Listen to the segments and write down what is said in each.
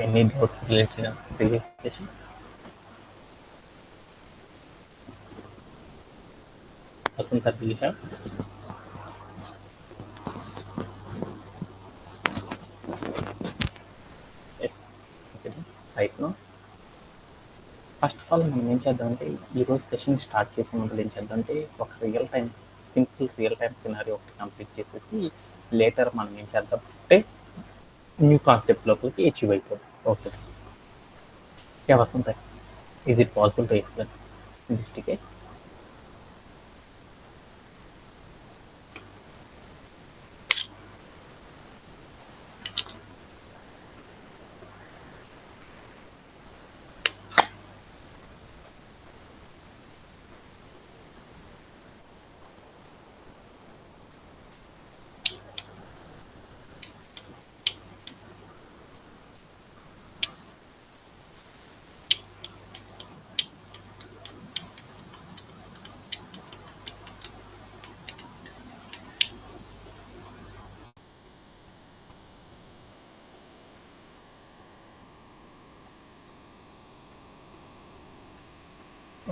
Any doubts related to the previous session? Vasanta, do you have? Yes. Okay. Right now, first of all మనం ఏం చేద్దామంటే ఈరోజు session start చేసే ముందు ఏం చేద్దామంటే ఒక సింపుల్ రియల్ టైం సినారీ ఒకటి కంప్లీట్ చేసేసి లేటర్ మనం ఏం చేద్దాం అంటే న్యూ కాన్సెప్ట్ లోపలికి అచీవ్ అయిపోతాం. Okay. Yeah Vasantha, is it possible to explain this ticket?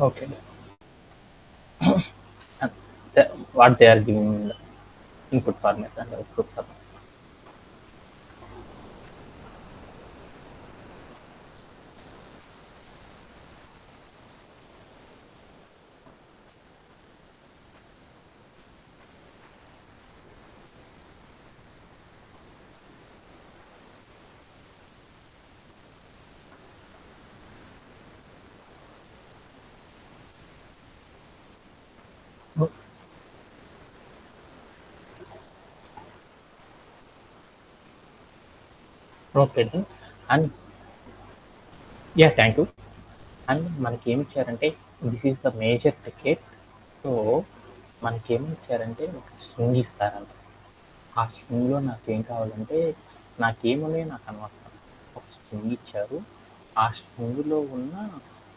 Okay. And what they are giving the input format and output format. Okay అండి. And yeah, thank you. And మనకి ఏమి ఇచ్చారంటే this is the major ticket. So మనకి ఏమి ఇచ్చారంటే ఒక string ఇస్తారంట. ఆ స్ట్రింగ్లో నాకేం కావాలంటే నాకేమున్నాయో నాకు అనవసరం, ఒక స్ట్రింగ్ ఇచ్చారు. ఆ స్ట్రింగ్లో ఉన్న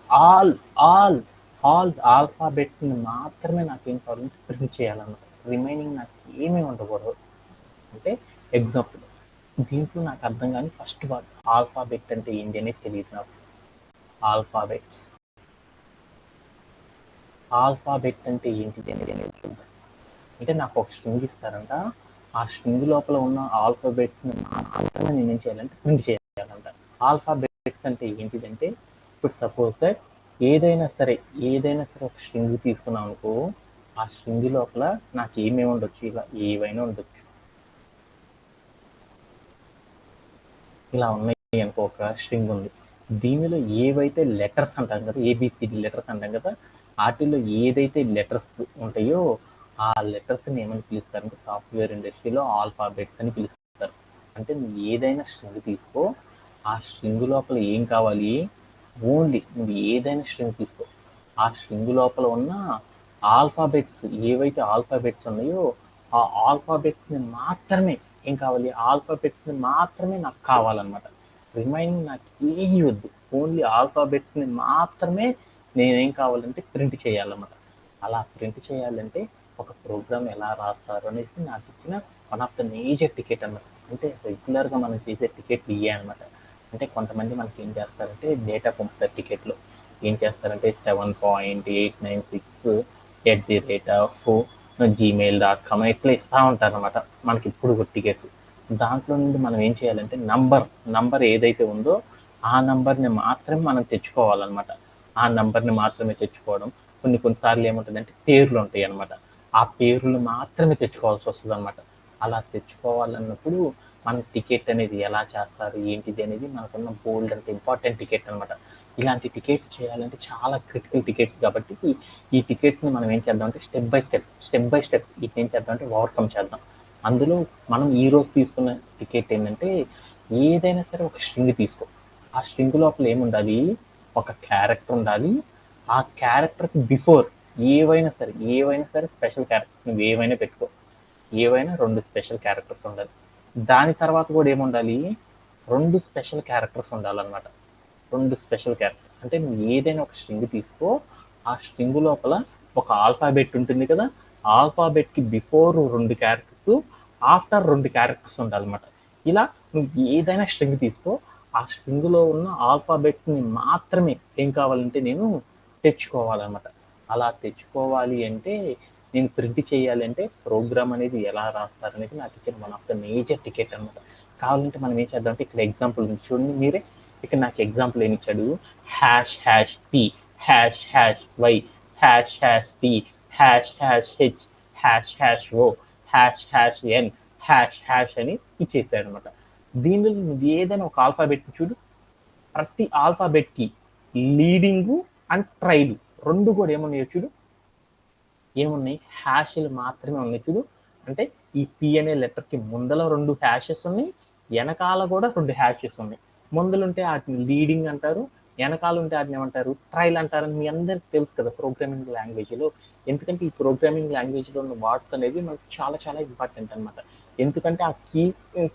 ఆల్ ఆల్ ఆల్ ఆల్ఫాబెట్స్ని మాత్రమే నాకేం కావాలంటే ప్రింట్ చేయాలన్నమాట. రిమైనింగ్ నాకు ఏమీ ఉండకూడదు. అంటే ఎగ్జాంపుల్, దీంట్లో నాకు అర్థం కానీ ఫస్ట్ వర్డ్ ఆల్ఫాబెట్ అంటే ఏంటి అనేది తెలియదు నాకు. ఆల్ఫాబెట్స్ ఆల్ఫాబెట్ అంటే ఏంటిది అనేది చూద్దాం. అంటే నాకు ఒక స్ట్రింగ్ ఇస్తారంట. ఆ స్ట్రింగ్ లోపల ఉన్న ఆల్ఫాబెట్స్ని మాత్రమే నేను ఏం చేయాలంటే ప్రింట్ చేయాలంట. ఆల్ఫాబెట్స్ అంటే ఏంటిదంటే ఇప్పుడు సపోజ్ దట్ ఏదైనా సరే ఒక స్ట్రింగ్ తీసుకున్నాం అనుకో, ఆ స్ట్రింగ్ లోపల నాకు ఏమేమి ఉండొచ్చు, ఇలా ఏవైనా ఉండొచ్చు. ఇలా ఉన్నాయి అనుకో, ఒక స్ట్రింగ్ ఉంది, దీనిలో ఏవైతే లెటర్స్ అంటాం కదా, ఏబిసిడి లెటర్స్ అంటాం కదా, వాటిలో ఏదైతే లెటర్స్ ఉంటాయో ఆ లెటర్స్ని ఏమని పిలుస్తారంటే సాఫ్ట్వేర్ ఇండస్ట్రీలో ఆల్ఫాబెట్స్ అని పిలుస్తారు. అంటే నువ్వు ఏదైనా స్ట్రింగ్ తీసుకో, ఆ స్ట్రింగ్ లోపల ఏం కావాలి, ఓన్లీ నువ్వు ఏదైనా స్ట్రింగ్ తీసుకో, ఆ స్ట్రింగ్ లోపల ఉన్న ఆల్ఫాబెట్స్ ఏవైతే ఆల్ఫాబెట్స్ ఉన్నాయో ఆ ఆల్ఫాబెట్స్ని మాత్రమే ఏం కావాలి, ఆల్ఫాబెట్స్ని మాత్రమే నాకు కావాలన్నమాట. రిమైనింగ్ నాకు ఏమి వద్దు, ఓన్లీ ఆల్ఫాబెట్స్ని మాత్రమే నేనేం కావాలంటే ప్రింట్ చేయాలన్నమాట. అలా ప్రింట్ చేయాలంటే ఒక ప్రోగ్రామ్ ఎలా రాస్తారు అనేసి నాకు ఇచ్చిన one of the major ticket అన్నమాట. అంటే రెగ్యులర్గా మనం చేసే టికెట్ ఇవే అనమాట. అంటే కొంతమంది మనకి ఏం చేస్తారంటే డేటా పంపుతారు టికెట్లో, ఏం చేస్తారంటే 7.896@gmail.com ఇట్లా ఇస్తూ ఉంటారు అనమాట మనకి ఇప్పుడు టికెట్స్. దాంట్లో నుండి మనం ఏం చేయాలంటే నంబర్ ఏదైతే ఉందో ఆ నంబర్ని మాత్రమే మనం తెచ్చుకోవాలన్నమాట. ఆ నంబర్ని మాత్రమే తెచ్చుకోవడం. కొన్నిసార్లు ఏముంటుందంటే పేర్లు ఉంటాయి అనమాట, ఆ పేర్లు మాత్రమే తెచ్చుకోవాల్సి వస్తుంది అనమాట. అలా తెచ్చుకోవాలన్నప్పుడు మన టికెట్ అనేది ఎలా చేస్తారు ఏంటిది అనేది మనకున్న బోల్డ్ అంటే ఇంపార్టెంట్ టికెట్ అనమాట. ఇలాంటి టికెట్స్ చేయాలంటే చాలా క్రిటికల్ టికెట్స్ కాబట్టి ఈ టికెట్స్ని మనం ఏం చేద్దాం అంటే స్టెప్ బై స్టెప్ వీటిని ఏం చేద్దాం అంటే ఓవర్కమ్ చేద్దాం. అందులో మనం ఈరోజు తీసుకున్న టికెట్ ఏంటంటే ఏదైనా సరే ఒక స్ట్రింగ్ తీసుకో, ఆ స్ట్రింగ్ లోపల ఏముండాలి, ఒక క్యారెక్టర్ ఉండాలి. ఆ క్యారెక్టర్కి బిఫోర్ ఏవైనా సరే స్పెషల్ క్యారెక్టర్స్ నువ్వు ఏవైనా పెట్టుకో, ఏవైనా 2 స్పెషల్ క్యారెక్టర్స్ ఉండాలి. దాని తర్వాత కూడా ఏముండాలి, 2 స్పెషల్ క్యారెక్టర్స్ ఉండాలన్నమాట. 2 స్పెషల్ క్యారెక్టర్ అంటే నువ్వు ఏదైనా ఒక స్ట్రింగ్ తీసుకో, ఆ స్ట్రింగ్ లోపల ఒక ఆల్ఫాబెట్ ఉంటుంది కదా, ఆల్ఫాబెట్కి బిఫోర్ 2 క్యారెక్టర్స్, ఆఫ్టర్ 2 క్యారెక్టర్స్ ఉండాలన్నమాట. ఇలా నువ్వు ఏదైనా స్ట్రింగ్ తీసుకో, ఆ స్ట్రింగ్లో ఉన్న ఆల్ఫాబెట్స్ని మాత్రమే ఏం కావాలంటే నేను తెచ్చుకోవాలన్నమాట. అలా తెచ్చుకోవాలి అంటే నేను ప్రింట్ చేయాలి అంటే ప్రోగ్రామ్ అనేది ఎలా రాస్తారనేది నాకు ఇచ్చిన one of the major ticket అనమాట. కావాలంటే మనం ఏం చేద్దాం అంటే ఇక్కడ ఎగ్జాంపుల్ ఉంది చూడండి మీరే. ఇక్కడ నాకు ఎగ్జాంపుల్ ఏమి ఇచ్చాడు, hash hash P hash hash Y hash hash T hash hash H hash hash O hash hash N hash hash అని ఇచ్చేసాడు అనమాట. దీనిలో నువ్వు ఏదైనా ఒక ఆల్ఫాబెట్ చూడు, ప్రతి ఆల్ఫాబెట్కి లీడింగ్ అండ్ ట్రైల్ రెండు కూడా ఏమున్నాయో చూడు, ఏమున్నాయి, హ్యాష్లు మాత్రమే ఉన్నాయి చూడు. అంటే ఈ పి అనే లెటర్కి ముందల 2 హ్యాషెస్ ఉన్నాయి, వెనకాల కూడా 2 హ్యాషెస్ ఉన్నాయి. ముందలుంటే వాటిని లీడింగ్ అంటారు, వెనకాల ఉంటే వాటిని ఏమంటారు, ట్రైల్ అంటారని మీ అందరికి తెలుసు కదా ప్రోగ్రామింగ్ లాంగ్వేజ్లో. ఎందుకంటే ఈ ప్రోగ్రామింగ్ లాంగ్వేజ్లో ఉన్న వర్డ్స్ అనేది మనకు చాలా చాలా ఇంపార్టెంట్ అనమాట. ఎందుకంటే ఆ కీ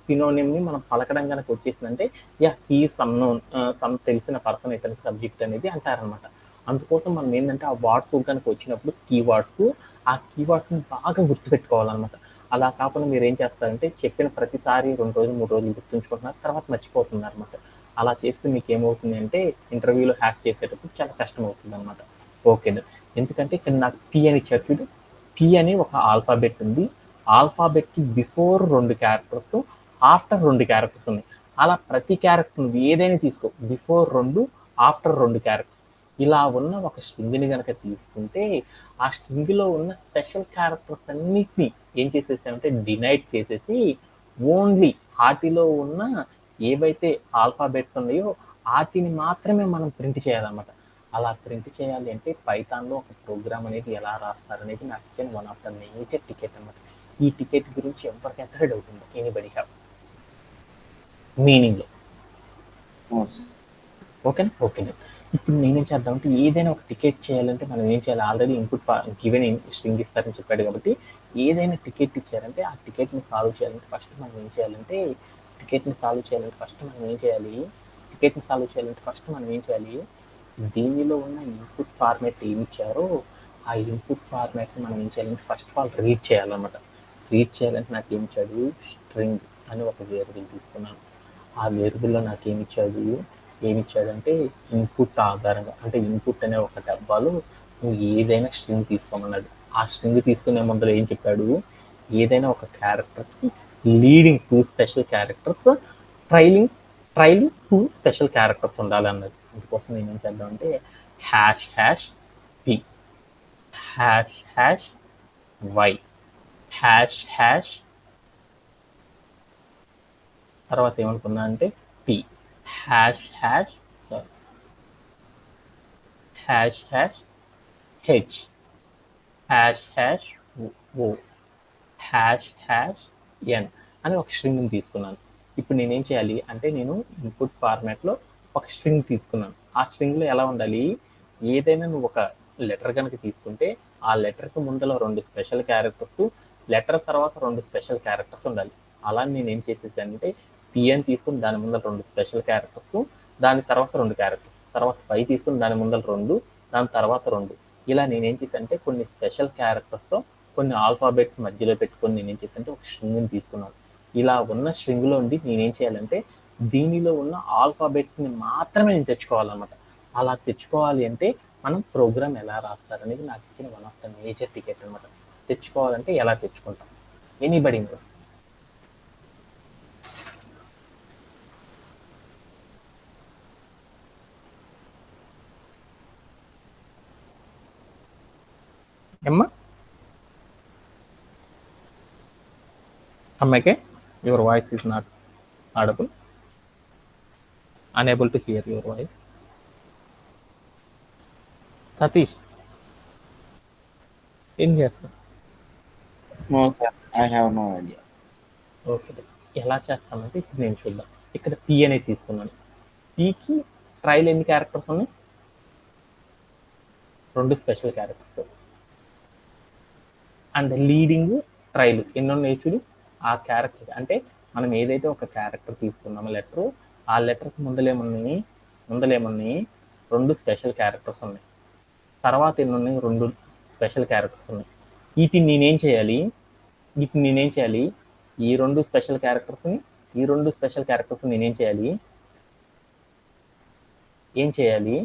సినోనిమ్ని మనం పలకడం కనుక వచ్చేసిందంటే యా హీ సమ్నోన్ సమ్ తెలిసిన పర్సన్ ఇతనికి సబ్జెక్ట్ అనేది అంటారనమాట. అందుకోసం మనం ఏంటంటే ఆ వర్డ్స్ కనుక వచ్చినప్పుడు కీవర్డ్స్, ఆ కీవర్డ్స్ని బాగా గుర్తుపెట్టుకోవాలన్నమాట. అలా కాకుండా మీరు ఏం చేస్తారంటే చెప్పిన ప్రతిసారి 2 రోజులు 3 రోజులు గుర్తుంచుకుంటున్నారు, తర్వాత మర్చిపోతున్నారు అనమాట. అలా చేస్తే మీకు ఏమవుతుంది అంటే ఇంటర్వ్యూలో హ్యాక్ చేసేటప్పుడు చాలా కష్టం అవుతుంది అనమాట. ఓకే, ఎందుకంటే ఇక్కడ నాకు పి అని ఇచ్చారు చూడు, పి అని ఒక ఆల్ఫాబెట్ ఉంది. ఆల్ఫాబెట్కి బిఫోర్ 2 క్యారెక్టర్స్, ఆఫ్టర్ 2 క్యారెక్టర్స్ ఉన్నాయి. అలా ప్రతి క్యారెక్టర్ నువ్వు ఏదైనా తీసుకో, బిఫోర్ 2 ఆఫ్టర్ 2 క్యారెక్టర్స్ ఇలా ఉన్న ఒక స్ట్రింగ్ని కనుక తీసుకుంటే ఆ స్ట్రింగ్లో ఉన్న స్పెషల్ క్యారెక్టర్స్ అన్నిటినీ ఏం చేసేసామంటే డినైట్ చేసేసి ఓన్లీ వాటిలో ఉన్న ఏవైతే ఆల్ఫాబెట్స్ ఉన్నాయో వాటిని మాత్రమే మనం ప్రింట్ చేయాలన్నమాట. అలా ప్రింట్ చేయాలి అంటే పైథాన్లో ఒక ప్రోగ్రామ్ అనేది ఎలా రాస్తారనేది నాకు ఇచ్చిన one of the major ticket అనమాట. ఈ టికెట్ గురించి ఎవరికైతే డౌట్ ఉందో, ఎనీబడి హ్యావ్ మీనింగ్లో. ఓకేనా? ఓకేనా. ఇప్పుడు నేనేం చేద్దామంటే ఏదైనా ఒక టికెట్ చేయాలంటే మనం ఏం చేయాలి, ఆల్రెడీ ఇన్పుట్ గివెన్ స్ట్రింగ్ ఇస్తారని చెప్పాడు కాబట్టి ఏదైనా టికెట్ ఇచ్చారంటే ఆ టికెట్ని సాల్వ్ చేయాలంటే ఫస్ట్ మనం ఏం చేయాలి, దీనిలో ఉన్న ఇన్పుట్ ఫార్మాట్ ఏమి ఇచ్చారో ఆ ఇన్పుట్ ఫార్మాట్ని మనం ఏం చేయాలంటే ఫస్ట్ ఆఫ్ ఆల్ రీడ్ చేయాలన్నమాట. రీడ్ చేయాలంటే నాకు ఏమి ఇచ్చాడు, స్ట్రింగ్ అని ఒక వేరియబుల్ తీసుకున్నాను. ఆ వేరియబుల్లో నాకు ఏమిచ్చాడంటే ఇన్పుట్ ఆధారంగా, అంటే ఇన్పుట్ అనే ఒక డబ్బాలో నువ్వు ఏదైనా స్ట్రింగ్ తీసుకోమన్నాడు. ఆ స్ట్రింగ్ తీసుకునే ముందర ఏం చెప్పాడు, ఏదైనా ఒక క్యారెక్టర్కి leading 2 special characters, trail 2 special characters ఉండాలి అన్నది. అందుకోసం నేను ఏం చేద్దామంటే hash hash P hash hash Y hash hash తర్వాత ఏమనుకున్నా అంటే P hash hash hash hash H hash hash O hash hash N అని ఒక స్ట్రింగ్ని తీసుకున్నాను. ఇప్పుడు నేనేం చేయాలి అంటే నేను ఇన్పుట్ ఫార్మాట్లో ఒక స్ట్రింగ్ తీసుకున్నాను. ఆ స్ట్రింగ్లో ఎలా ఉండాలి, ఏదైనా నువ్వు ఒక లెటర్ కనుక తీసుకుంటే ఆ లెటర్కి ముందర 2 స్పెషల్ క్యారెక్టర్స్, లెటర్ తర్వాత 2 స్పెషల్ క్యారెక్టర్స్ ఉండాలి. అలా నేను ఏం చేసేసానంటే పి అని తీసుకుని దాని ముందర 2 స్పెషల్ క్యారెక్టర్స్, దాని తర్వాత 2 క్యారెక్టర్స్, తర్వాత పై తీసుకుని దాని ముందర 2, దాని తర్వాత 2, ఇలా నేనేం చేశానంటే కొన్ని స్పెషల్ క్యారెక్టర్స్తో కొన్ని ఆల్ఫాబెట్స్ మధ్యలో పెట్టుకొని నేనేం చేశానంటే ఒక స్ట్రింగ్ని తీసుకున్నాను. ఇలా ఉన్న స్ట్రింగ్లో ఉండి నేనేం చేయాలంటే దీనిలో ఉన్న ఆల్ఫాబెట్స్ని మాత్రమే నేను తెచ్చుకోవాలన్నమాట. అలా తెచ్చుకోవాలి అంటే మనం ప్రోగ్రామ్ ఎలా రాస్తారనేది నాకు ఇచ్చిన one of the major ticket అనమాట. తెచ్చుకోవాలంటే ఎలా తెచ్చుకుంటాం, anybody knows. Emma? Ammake, your voice is not audible. Unable to hear your voice. Satish, ఏం చేస్తాం? No, sir. I have no idea. Okay, ఎలా చేస్తామంటే ఇప్పుడు నేను చూద్దాం. ఇక్కడ పి అనేది తీసుకున్నాను. పికి ట్రైల్ ఎన్ని క్యారెక్టర్స్ ఉన్నాయి, 2 special characters. And leading trail ఎన్ని ఉన్నాయి చూడు, ఆ క్యారెక్టర్ అంటే మనం ఏదైతే ఒక క్యారెక్టర్ తీసుకున్నామో లెటరు, ఆ లెటర్కి ముందలేమున్నాయి 2 స్పెషల్ క్యారెక్టర్స్ ఉన్నాయి. తర్వాత ఎన్ని ఉన్నాయి, 2 స్పెషల్ క్యారెక్టర్స్ ఉన్నాయి. వీటిని నేనేం చేయాలి, ఈ 2 స్పెషల్ క్యారెక్టర్స్ని నేనేం చేయాలి, ఏం చేయాలి,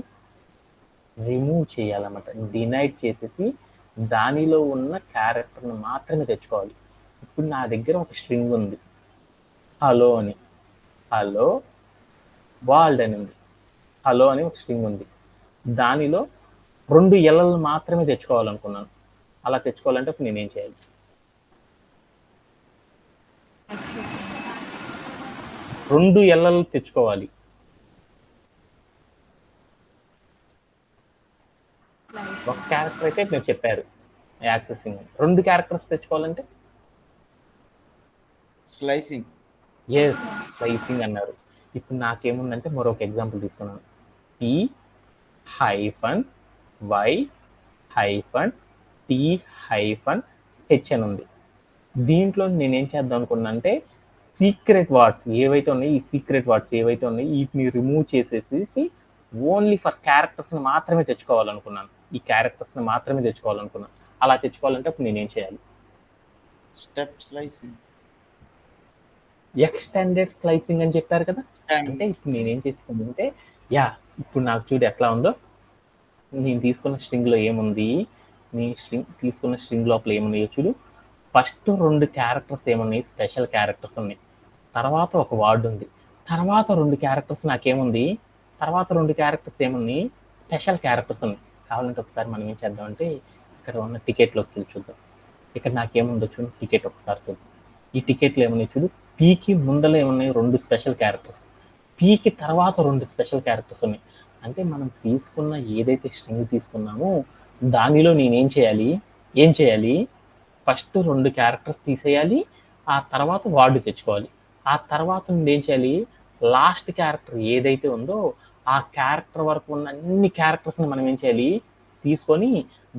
రిమూవ్ చేయాలన్నమాట. డినైట్ చేసేసి దానిలో ఉన్న క్యారెక్టర్ని మాత్రమే తెచ్చుకోవాలి. ఇప్పుడు నా దగ్గర ఒక స్ట్రింగ్ ఉంది, హలో అని, హలో వరల్డ్ అని ఉంది, హలో అని ఒక స్ట్రింగ్ ఉంది. దానిలో 2 ఎల్ఎల్ మాత్రమే తెచ్చుకోవాలనుకున్నాను. అలా తెచ్చుకోవాలంటే ఇప్పుడు నేనేం చేయాలి? యాక్సెస్ 2 ఎల్ఎల్ తెచ్చుకోవాలి. ఒక క్యారెక్టర్ అయితే మీరు చెప్పారు యాక్సెసింగ్, 2 క్యారెక్టర్స్ తెచ్చుకోవాలంటే స్లైసింగ్. ఎస్, స్లైసింగ్ అన్నారు. ఇప్పుడు నాకేముందంటే మరొక ఎగ్జాంపుల్ తీసుకున్నాను. P hyphen Y hyphen T hyphen H అని ఉంది. దీంట్లో నేనేం చేద్దాం అనుకున్నా అంటే సీక్రెట్ వర్డ్స్ ఏవైతే ఉన్నాయి, ఈ సీక్రెట్ వర్డ్స్ ఏవైతే ఉన్నాయి వీటిని రిమూవ్ చేసేసి ఓన్లీ ఫర్ క్యారెక్టర్స్ని మాత్రమే తెచ్చుకోవాలనుకున్నాను. ఈ క్యారెక్టర్స్ని మాత్రమే తెచ్చుకోవాలనుకున్నాను. అలా తెచ్చుకోవాలంటే అప్పుడు నేనేం చేయాలి? Step slicing. ఎక్స్టెండెడ్ స్లైసింగ్ అని చెప్పారు కదా. అంటే ఇప్పుడు నేనేం చేస్తానంటే ఇప్పుడు నాకు చూడు ఎట్లా ఉందో. నేను తీసుకున్న స్ట్రింగ్లో ఏముంది, నీ తీసుకున్న స్ట్రింగ్ లోపల ఏమున్నాయో చూడు. ఫస్ట్ 2 క్యారెక్టర్స్ ఏమున్నాయి, స్పెషల్ క్యారెక్టర్స్ ఉన్నాయి. తర్వాత ఒక వర్డ్ ఉంది. తర్వాత 2 క్యారెక్టర్స్ నాకేముంది, తర్వాత 2 క్యారెక్టర్స్ ఏమున్నాయి, స్పెషల్ క్యారెక్టర్స్ ఉన్నాయి. కావాలంటే ఒకసారి మనం ఏం చేద్దామంటే ఇక్కడ ఉన్న టికెట్లోకి వెళ్ళి చూద్దాం. ఇక్కడ నాకేముందో చూడు, టికెట్ ఒకసారి చూద్దాం. ఈ టికెట్లో ఏమున్నాయి చూడు. పీకి ముందర ఏమున్నాయి, 2 స్పెషల్ క్యారెక్టర్స్. పీకి తర్వాత 2 స్పెషల్ క్యారెక్టర్స్ ఉన్నాయి. అంటే మనం తీసుకున్న ఏదైతే స్ట్రింగ్ తీసుకున్నామో దానిలో నేనేం చేయాలి, ఏం చేయాలి, ఫస్ట్ 2 క్యారెక్టర్స్ తీసేయాలి, ఆ తర్వాత వర్డ్ తెచ్చుకోవాలి. ఆ తర్వాత నుండి ఏం చేయాలి, లాస్ట్ క్యారెక్టర్ ఏదైతే ఉందో ఆ క్యారెక్టర్ వరకు ఉన్న అన్ని క్యారెక్టర్స్ని మనం ఏం చేయాలి, తీసుకొని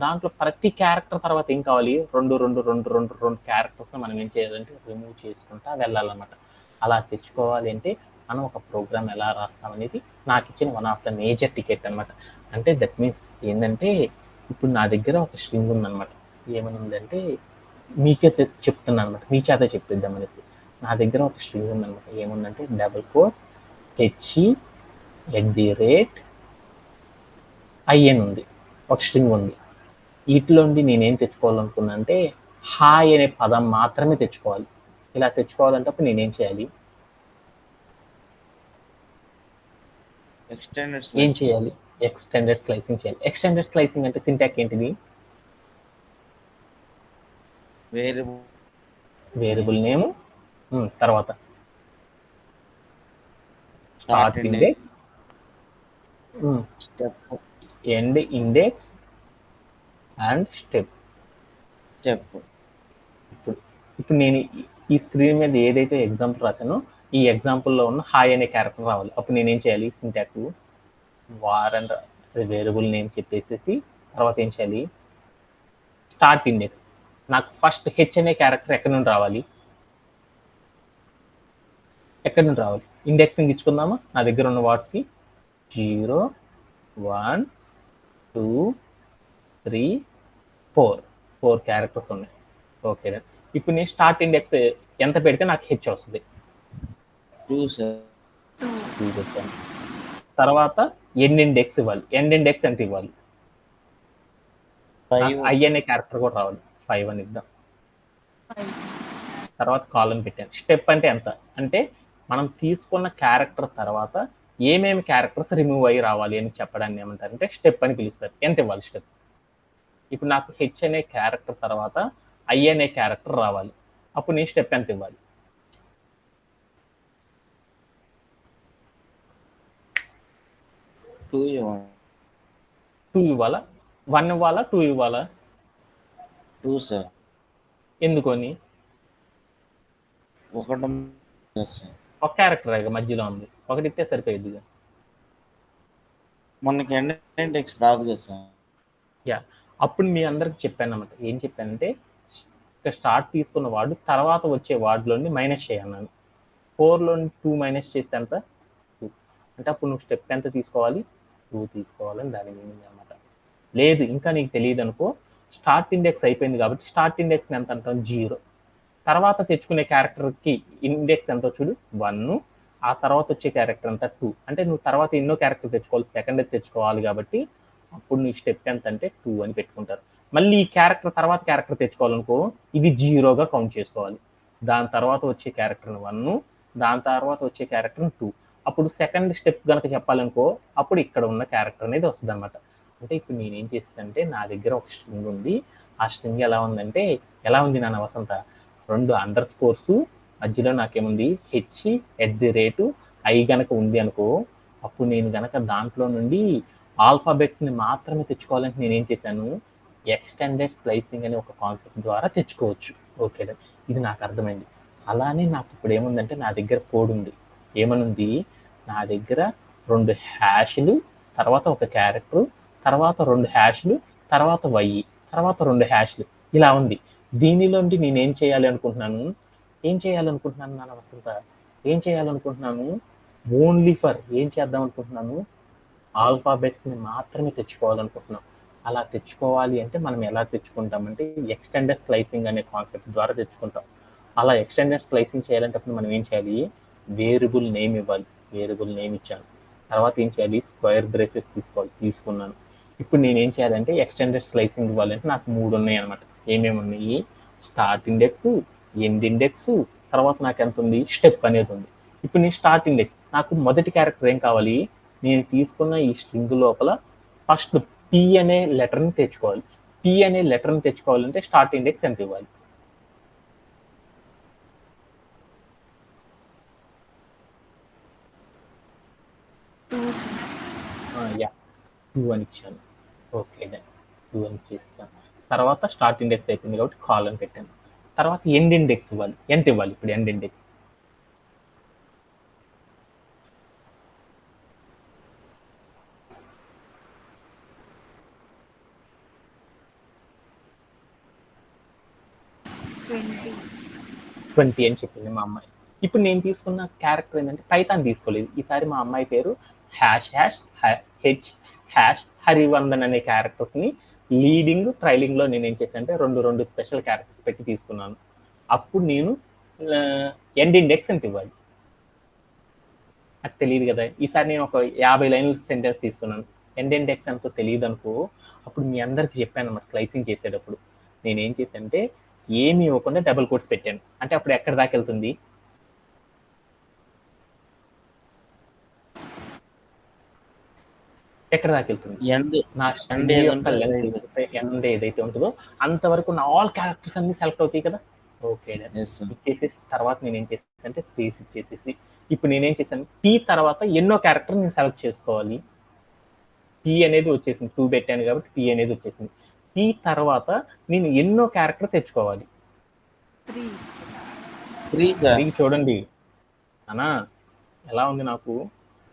దాంట్లో ప్రతి క్యారెక్టర్ తర్వాత ఏం కావాలి, 2 క్యారెక్టర్స్ని మనం ఏం చేయాలంటే రిమూవ్ చేసుకుంటా వెళ్ళాలన్నమాట. అలా తెచ్చుకోవాలి అంటే మనం ఒక ప్రోగ్రామ్ ఎలా రాస్తామనేది నాకు ఇచ్చిన one of the major ticket అనమాట. అంటే దట్ మీన్స్ ఏంటంటే ఇప్పుడు నా దగ్గర ఒక స్ట్రింగ్ ఉందన్నమాట. ఏమని ఉందంటే మీకే చెప్తున్నాను అనమాట, మీ చేత చెప్పిద్దాం అనేసి. నా దగ్గర ఒక స్ట్రింగ్ ఉందన్నమాట. ఏముందంటే 4HE@IN ఉంది, ఒక స్ట్రింగ్ ఉంది. వీటిలోండి నేనేం తెచ్చుకోవాలనుకున్నా అంటే హాయ్ అనే పదం మాత్రమే తెచ్చుకోవాలి. ఇలా తెచ్చుకోవాలంటే అప్పుడు నేనేం చేయాలి, ఏం చేయాలి, ఎక్స్టెండెడ్ స్లైసింగ్ చేయాలి. ఎక్స్టెండెడ్ స్లైసింగ్ అంటే సింటాక్ ఏంటిది, వేరియబుల్ నేమ్, తర్వాత start index, end index and step. ఇప్పుడు నేను ఈ స్క్రీన్ మీద ఏదైతే ఎగ్జాంపుల్ రాశానో ఈ ఎగ్జాంపుల్లో ఉన్న హాయ్ అనే క్యారెక్టర్ రావాలి. అప్పుడు నేనేం చేయాలి, సింటాక్ వార్ అండ్ వేరియబుల్ నేమ్ చెప్పేసేసి తర్వాత ఏం చేయాలి, స్టార్ట్ ఇండెక్స్. నాకు ఫస్ట్ హెచ్ అనే క్యారెక్టర్ ఎక్కడి నుండి రావాలి, ఎక్కడి నుండి రావాలి, ఇండెక్సింగ్ ఇచ్చుకుందామా. నా దగ్గర ఉన్న వర్డ్స్కి 0 1 2 3 4 క్యారెక్టర్స్ ఉన్నాయి. ఓకే, ఇప్పుడు నేను స్టార్ట్ ఇండెక్స్ ఎంత పెడితే నాకు హెచ్ వస్తుంది, 2 పెట్టాను. తర్వాత ఎండ్ ఇండెక్స్ ఇవ్వాలి. ఎండ్ ఇండెక్స్ ఎంత ఇవ్వాలి, ఐ అనే క్యారెక్టర్ కూడా రావాలి, 5 అని ఇద్దాం. తర్వాత కాలం పెట్టాను. స్టెప్ అంటే ఎంత అంటే మనం తీసుకున్న క్యారెక్టర్ తర్వాత ఏమేమి క్యారెక్టర్స్ రిమూవ్ అయ్యి రావాలి అని చెప్పడాన్ని ఏమంటారంటే స్టెప్ అని పిలుస్తారు. ఎంత ఇవ్వాలి స్టెప్. ఇప్పుడు నాకు హెచ్ అనే క్యారెక్టర్ తర్వాత ఐ అనే క్యారెక్టర్ రావాలి, అప్పుడు నేను స్టెప్ ఎంత ఇవ్వాలి, 2 ఇవ్వాలా, 1 ఇవ్వాలా, 2 ఇవ్వాలా, 2 సార్. ఎందుకని, ఒక క్యారెక్టర్ మధ్యలో ఉంది, ఒకటి ఇస్తే సరిపోయింది. మనకి ఎండ్ ఇండెక్స్ రాదు కదా సార్. అప్పుడు మీ అందరికి చెప్పాను అన్నమాట. ఏం చెప్పానంటే స్టార్ట్ తీసుకున్న వార్డు తర్వాత వచ్చే వార్డులోని మైనస్ చేయన్నాను. 4లోని 2 మైనస్ చేస్తే ఎంత, 2. అంటే అప్పుడు నువ్వు స్టెప్ ఎంత తీసుకోవాలి, 2 తీసుకోవాలని దాని మీనింగ్ అనమాట. లేదు ఇంకా నీకు తెలియదు అనుకో, స్టార్ట్ ఇండెక్స్ అయిపోయింది కాబట్టి స్టార్ట్ ఇండెక్స్ ఎంత అంటాం, 0. తర్వాత తెచ్చుకునే క్యారెక్టర్కి ఇండెక్స్ ఎంతో చూడు, 1. ఆ తర్వాత వచ్చే క్యారెక్టర్ అంతా 2. అంటే నువ్వు తర్వాత ఎన్నో క్యారెక్టర్ తెచ్చుకోవాలి, సెకండ్ తెచ్చుకోవాలి కాబట్టి అప్పుడు నీ స్టెప్ ఎంత అంటే 2 అని పెట్టుకుంటారు. మళ్ళీ ఈ క్యారెక్టర్ తర్వాత క్యారెక్టర్ తెచ్చుకోవాలనుకో ఇది 0గా కౌంట్ చేసుకోవాలి. దాని తర్వాత వచ్చే క్యారెక్టర్ 1, దాని తర్వాత వచ్చే క్యారెక్టర్ 2. అప్పుడు సెకండ్ స్టెప్ కనుక చెప్పాలనుకో అప్పుడు ఇక్కడ ఉన్న క్యారెక్టర్ అనేది వస్తుంది అనమాట. అంటే ఇప్పుడు నేనేం చేస్తానంటే నా దగ్గర ఒక స్ట్రింగ్ ఉంది. ఆ స్ట్రింగ్ ఎలా ఉందంటే ఎలా ఉంది నాన్న వసంత, 2 అండర్ స్కోర్స్ మధ్యలో నాకేముంది h@i గనక ఉంది అనుకో, అప్పుడు నేను గనక దాంట్లో నుండి ఆల్ఫాబెట్స్ని మాత్రమే తెచ్చుకోవాలంటే నేనేం చేశాను, ఎక్స్టెండెడ్ స్లైసింగ్ అనే ఒక కాన్సెప్ట్ ద్వారా తెచ్చుకోవచ్చు. ఓకే, ఇది నాకు అర్థమైంది. అలానే నాకు ఇప్పుడు ఏముందంటే నా దగ్గర కోడ్ ఉంది. ఏమనుంది, నా దగ్గర 2 హ్యాష్లు, తర్వాత ఒక క్యారెక్టర్, తర్వాత 2 హ్యాష్లు, తర్వాత y, తర్వాత 2 హ్యాష్లు ఇలా ఉంది. దీనిలోండి నేనేం చేయాలి అనుకుంటున్నాను, నాన్న వసంత, ఏం చేయాలనుకుంటున్నాను, ఓన్లీ ఫర్ ఏం చేద్దాం అనుకుంటున్నాను, ఆల్ఫాబెట్స్ని మాత్రమే తెచ్చుకోవాలనుకుంటున్నాం. అలా తెచ్చుకోవాలి అంటే మనం ఎలా తెచ్చుకుంటామంటే ఎక్స్టెండెడ్ స్లైసింగ్ అనే కాన్సెప్ట్ ద్వారా తెచ్చుకుంటాం. అలా ఎక్స్టెండెడ్ స్లైసింగ్ చేయాలంటే మనం ఏం చేయాలి, వేరియబుల్ నేమ్ ఇవ్వాలి. వేరియబుల్ నేమ్ ఇచ్చాను. తర్వాత ఏం చేయాలి, స్క్వేర్ బ్రేసెస్ తీసుకున్నాను. ఇప్పుడు నేనేం చేయాలంటే ఎక్స్టెండెడ్ స్లైసింగ్ ఇవ్వాలంటే నాకు 3 ఉన్నాయి అనమాట. ఏమేమి ఉన్నాయి, స్టార్ట్ ఇండెక్స్, ఎండ్ ఇండెక్స్, తర్వాత నాకు ఎంత ఉంది, స్టెప్ అనేది ఉంది. ఇప్పుడు నేను స్టార్ట్ ఇండెక్స్, నాకు మొదటి క్యారెక్టర్ ఏం కావాలి, నేను తీసుకున్న ఈ స్ట్రింగ్ లోపల ఫస్ట్ పి అనే లెటర్ని తెచ్చుకోవాలి. పి అనే లెటర్ని తెచ్చుకోవాలంటే స్టార్ట్ ఇండెక్స్ ఎంత ఇవ్వాలి, యా 2 అని ఇచ్చాను. ఓకే దెన్ 2 అని చేస్తాను. తర్వాత స్టార్ట్ ఇండెక్స్ అయిపోయింది కాబట్టి కాల్ అని పెట్టాను. తర్వాత ఎండ్ ఇండెక్స్ ఇవ్వాలి. ఎంత ఇవ్వాలి ఇప్పుడు ఎండ్ ఇండెక్స్, ట్వంటీ అని చెప్పింది మా అమ్మాయి. ఇప్పుడు నేను తీసుకున్న క్యారెక్టర్ ఏంటంటే పైథాన్ తీసుకోలేదు. ఈసారి మా అమ్మాయి పేరు హరివందన్ అనే క్యారెక్టర్స్ని లీడింగ్ ట్రైలింగ్లో నేను ఏం చేశాను అంటే రెండు స్పెషల్ క్యారెక్టర్స్ పెట్టి తీసుకున్నాను. అప్పుడు నేను ఎండ్ ఇండెక్స్ ఎంత ఇవ్వాలి నాకు తెలియదు కదా. ఈసారి నేను ఒక 50 లైన్ల సెంటెన్స్ తీసుకున్నాను. ఎండ్ ఇండెక్స్ ఎంతో తెలియదు అనుకో, అప్పుడు మీ అందరికి చెప్పాను అన్నమాట. స్లైసింగ్ చేసేటప్పుడు నేనేం చేశానంటే ఏమి ఇవ్వకుండా డబుల్ కోట్స్ పెట్టాను. అంటే అప్పుడు ఎక్కడ దాకా వెళ్తుంది, ఎక్కడ దాకా వెళ్తుంది, నా స్ట్రింగ్ యొక్క లెంత్ ఎండ్ ఏదైతే ఉంటుందో అంతవరకు నా ఆల్ క్యారెక్టర్స్ అన్ని సెలెక్ట్ అవుతాయి కదా. ఓకే, ఇచ్చేసేసి తర్వాత నేను ఏం చేసేసి అంటే స్పేస్ ఇచ్చేసేసి ఇప్పుడు నేనేం చేశాను, పి తర్వాత ఎన్నో క్యారెక్టర్ నేను సెలెక్ట్ చేసుకోవాలి. పి అనేది వచ్చేసింది, 2 పెట్టాను కాబట్టి పి అనేది వచ్చేసింది. పి తర్వాత నేను ఎన్నో క్యారెక్టర్ తెచ్చుకోవాలి, 3 చూడండి అనా ఎలా ఉంది నాకు,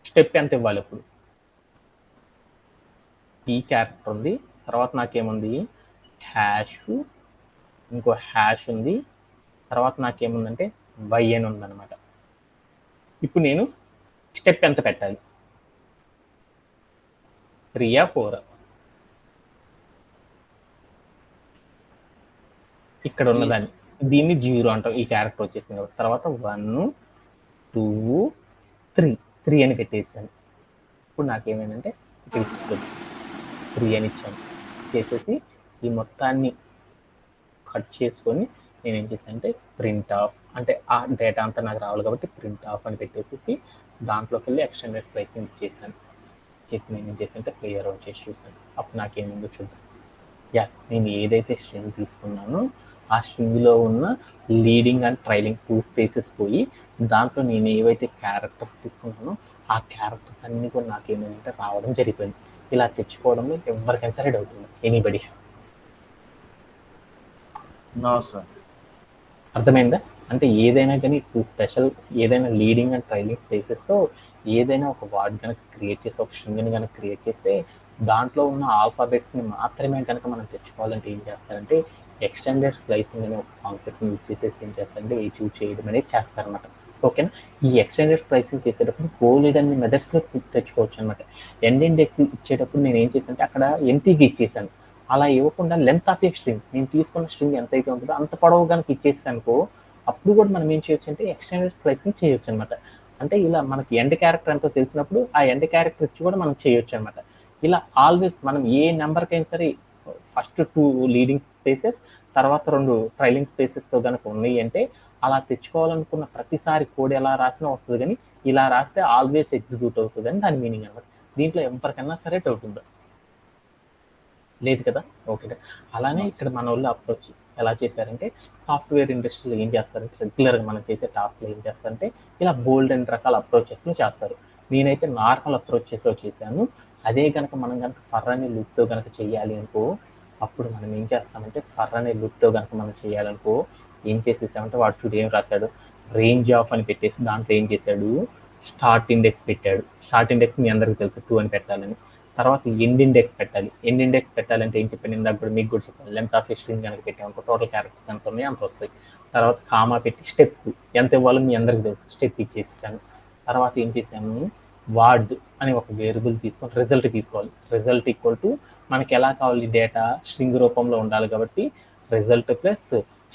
స్టెప్ ఎంత ఇవ్వాలి అప్పుడు, పి క్యారెక్టర్ ఉంది, తర్వాత నాకేముంది హ్యాష్, ఇంకో హ్యాష్ ఉంది, తర్వాత నాకేముందంటే వై అని ఉందన్నమాట. ఇప్పుడు నేను స్టెప్ ఎంత పెట్టాలి, 3 4, ఇక్కడ ఉన్నదాన్ని దీన్ని 0 అంటాం, ఈ క్యారెక్టర్ వచ్చేసింది కాబట్టి. తర్వాత 1 2 3 అని పెట్టేసాను. ఇప్పుడు నాకేమైందంటే ఇక్కడ ఇస్తుంది 3 అని ఇచ్చాను. చేసేసి ఈ మొత్తాన్ని కట్ చేసుకొని నేనేం చేశాను అంటే ప్రింట్ ఆఫ్, అంటే ఆ డేటా అంతా నాకు రావాలి కాబట్టి ప్రింట్ ఆఫ్ అని పెట్టేసి దాంట్లోకి వెళ్ళి ఎక్స్టెండెడ్ స్లైసింగ్ ఇచ్చేసాను. చేసి నేను ఏం చేశానంటే ప్లే అరౌండ్ చేసి చూసాను. అప్పుడు నాకేముందో చూద్దాం. యా, నేను ఏదైతే స్ట్రింగ్ తీసుకున్నానో ఆ స్ట్రింగ్లో ఉన్న లీడింగ్ అండ్ ట్రైలింగ్ 2 స్పేసెస్ పోయి దాంట్లో నేను ఏవైతే క్యారెక్టర్స్ తీసుకున్నానో ఆ క్యారెక్టర్స్ అన్నీ కూడా నాకేమైందంటే రావడం జరిగిపోయింది. ఇలా తెచ్చుకోవడంలో ఎవరికైనా సరే డౌట్ ఉంది, ఎనీబడి? అర్థమైందా? అంటే ఏదైనా కానీ 2 స్పెషల్ ఏదైనా లీడింగ్ అండ్ ట్రైలింగ్ స్పేసెస్తో ఏదైనా ఒక వర్డ్ కనుక క్రియేట్ చేస్తే, ఒక స్ట్రింగ్ని కనుక క్రియేట్ చేస్తే దాంట్లో ఉన్న ఆల్ఫాబెట్స్ని మాత్రమే కనుక మనం తెచ్చుకోవాలంటే ఏం చేస్తారంటే ఎక్స్టెండెడ్ స్లైసింగ్ అనే ఒక కాన్సెప్ట్ని యూజ్ చేసేసి ఏం చేస్తారంటే అచీవ్ చేయడం అనేది చేస్తారనమాట. ఓకేనా? ఈ ఎక్స్టెండెడ్ స్లైసింగ్ చేసేటప్పుడు బోలెడన్ని మెథడ్స్లో తెచ్చుకోవచ్చు అనమాట. ఎండ్ ఇండెక్స్ ఇచ్చేటప్పుడు నేను ఏం చేశానంటే అక్కడ ఎంటీగా ఇచ్చేసాను. అలా ఇవ్వకుండా లెంత్ ఆఫ్ ఏ స్ట్రింగ్, నేను తీసుకున్న స్ట్రింగ్ ఎంతైతే ఉంటుందో అంత పొడవు కనుక ఇచ్చేసానుకో అప్పుడు కూడా మనం ఏం చేయొచ్చు అంటే ఎక్స్టెండెడ్ స్లైసింగ్ చేయొచ్చు అనమాట. అంటే ఇలా మనకి ఎండ్ క్యారెక్టర్ ఎంతో తెలిసినప్పుడు ఆ ఎండ్ క్యారెక్టర్ ఇచ్చి కూడా మనం చేయొచ్చు అనమాట. ఇలా ఆల్వేస్ మనం ఏ నెంబర్కైనా సరే ఫస్ట్ 2 లీడింగ్ స్పేసెస్ తర్వాత 2 ట్రైలింగ్ స్పేసెస్తో కనుక ఉన్నాయి అంటే అలా తెచ్చుకోవాలనుకున్న ప్రతిసారి కోడ్ ఎలా రాసినా వస్తుంది, కానీ ఇలా రాస్తే ఆల్వేస్ ఎగ్జిక్యూట్ అవుతుంది అని దాని మీనింగ్ అనమాట. దీంట్లో ఎవరికన్నా సరే డౌట్ ఉందా? లేదు కదా, ఓకే. అలానే ఇక్కడ మన వాళ్ళు అప్రోచ్ ఎలా చేశారంటే సాఫ్ట్వేర్ ఇండస్ట్రీలో ఏం చేస్తారంటే రెగ్యులర్గా మనం చేసే టాస్క్లో ఏం చేస్తారంటే ఇలా బోల్డ్ అండ్ రకాల అప్రోచెస్లో చేస్తారు. నేనైతే నార్మల్ అప్రోచెస్లో చేశాను. అదే కనుక మనం కనుక ఫర్ అనే లూప్తో కనుక చేయాలి అనుకో అప్పుడు మనం ఏం చేస్తామంటే ఫర్ అనే లూప్తో కనుక మనం చేయాలనుకో ఏం చేసేసామంటే వాడు చూడు ఏం రాశాడు, రేంజ్ ఆఫ్ అని పెట్టేసి దాంట్లో ఏం చేశాడు స్టార్ట్ ఇండెక్స్ పెట్టాడు. స్టార్ట్ ఇండెక్స్ మీ అందరికీ తెలుసు 2 అని పెట్టాలని. తర్వాత ఎండ్ ఇండెక్స్ పెట్టాలి. ఎండ్ ఇండెక్స్ పెట్టాలంటే ఏం చెప్పాను ఇందాక కూడా మీకు కూడా చెప్పాను, లెంత్ ఆఫ్ స్ట్రింగ్ కనుక పెట్టామనుకో టోటల్ క్యారెక్టర్స్ ఎంత ఉన్నాయి అంత వస్తాయి. తర్వాత కామా పెట్టి స్టెప్ ఎంత ఇవ్వాలో మీ అందరికీ తెలుసు, స్టెప్ ఇచ్చేసాను. తర్వాత ఏం చేశాను వార్డ్ అని ఒక వేరియబుల్ తీసుకొని రిజల్ట్ తీసుకోవాలి. రిజల్ట్ ఈక్వల్ టు మనకి ఎలా కావాలి డేటా స్ట్రింగ్ రూపంలో ఉండాలి కాబట్టి రిజల్ట్ ప్లస్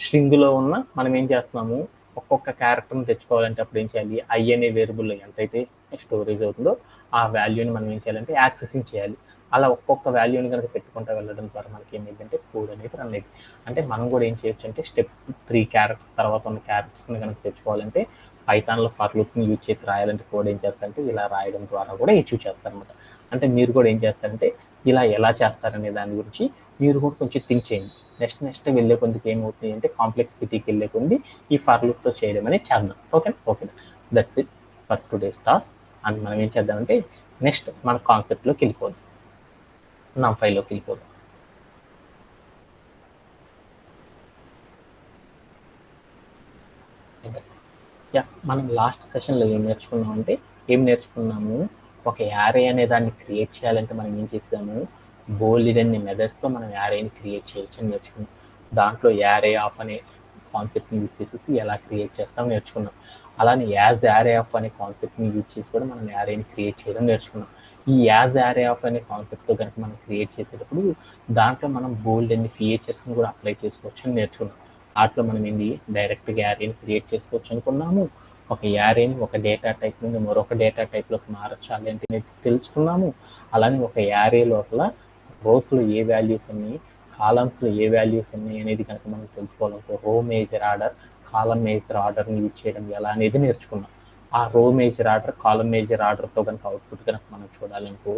స్ట్రింగ్లో ఉన్న మనం ఏం చేస్తున్నాము ఒక్కొక్క క్యారెక్టర్ని తెచ్చుకోవాలంటే అప్పుడు ఏం చేయాలి ఐ అనే వేరియబుల్లో ఎంతైతే స్టోరేజ్ అవుతుందో ఆ వాల్యూని మనం ఏం చేయాలంటే యాక్సెసింగ్ చేయాలి. అలా ఒక్కొక్క వాల్యూని కనుక పెట్టుకుంటూ వెళ్ళడం ద్వారా మనకి ఏమైందంటే కోడ్ అనేది రన్ అయింది. అంటే మనం కూడా ఏం చేయొచ్చు అంటే స్టెప్ 3 క్యారెక్టర్స్ తర్వాత ఉన్న క్యారెక్టర్స్ని కనుక తెచ్చుకోవాలంటే పైథాన్లో ఫర్ లూప్ని యూజ్ చేసి రాయాలంటే కోడ్ ఏం చేస్తారంటే ఇలా రాయడం ద్వారా కూడా అచీవ్ చేస్తారనమాట. అంటే మీరు కూడా ఏం చేస్తారంటే ఇలా ఎలా చేస్తారనే దాని గురించి మీరు కూడా కొంచెం థింక్ చేయండి. నెక్స్ట్ వెళ్ళే కొద్దికి ఏమవుతుంది అంటే కాంప్లెక్సిటీకి వెళ్ళే కొద్ది ఈ ఫర్ లూప్తో చేయడం అనేది చేద్దాం. ఓకేనా. That's it for today's task. And మనం ఏం చేద్దామంటే నెక్స్ట్ మన కాన్సెప్ట్లోకి వెళ్ళిపోదాం, NumPyలోకి వెళ్ళిపోదాం. మనం లాస్ట్ సెషన్లో ఏం నేర్చుకున్నాము ఒక యారే అనే దాన్ని క్రియేట్ చేయాలంటే మనం ఏం చేసాము బోల్డన్ని మెథడ్స్తో మనం యారేని క్రియేట్ చేయొచ్చు అని నేర్చుకున్నాం. దాంట్లో యారే ఆఫ్ అనే కాన్సెప్ట్ని యూజ్ చేసేసి ఎలా క్రియేట్ చేస్తాం నేర్చుకున్నాం. అలానే యాజ్ యారే ఆఫ్ అనే కాన్సెప్ట్ని యూజ్ చేసి కూడా మనం యారేని క్రియేట్ చేయడం నేర్చుకున్నాం. ఈ యాజ్ యారే ఆఫ్ అనే కాన్సెప్ట్తో కనుక మనం క్రియేట్ చేసేటప్పుడు దాంట్లో మనం బోల్డ్ అన్ని ఫీచర్స్ని కూడా అప్లై చేసుకోవచ్చు అని నేర్చుకున్నాం. వాటిలో మనం ఏంటి డైరెక్ట్గా యారేని క్రియేట్ చేసుకోవచ్చు అనుకున్నాము. ఒక యారేని ఒక డేటా టైప్ నుండి మరొక డేటా టైప్లోకి మార్చాలి అంటే తెలుసుకున్నాము. అలానే ఒక యారే లోపల రోస్లో ఏ వాల్యూస్ ఉన్నాయి కాలమ్స్లో ఏ వాల్యూస్ ఉన్నాయి అనేది కనుక మనం తెలుసుకోవాలనుకో రో మేజర్ ఆర్డర్ కాలం మేజర్ ఆర్డర్ని యూజ్ చేయడం ఎలా అనేది నేర్చుకున్నాం. ఆ రో మేజర్ ఆర్డర్ కాలం మేజర్ ఆర్డర్తో కనుక అవుట్పుట్ కనుక మనం చూడాలనుకో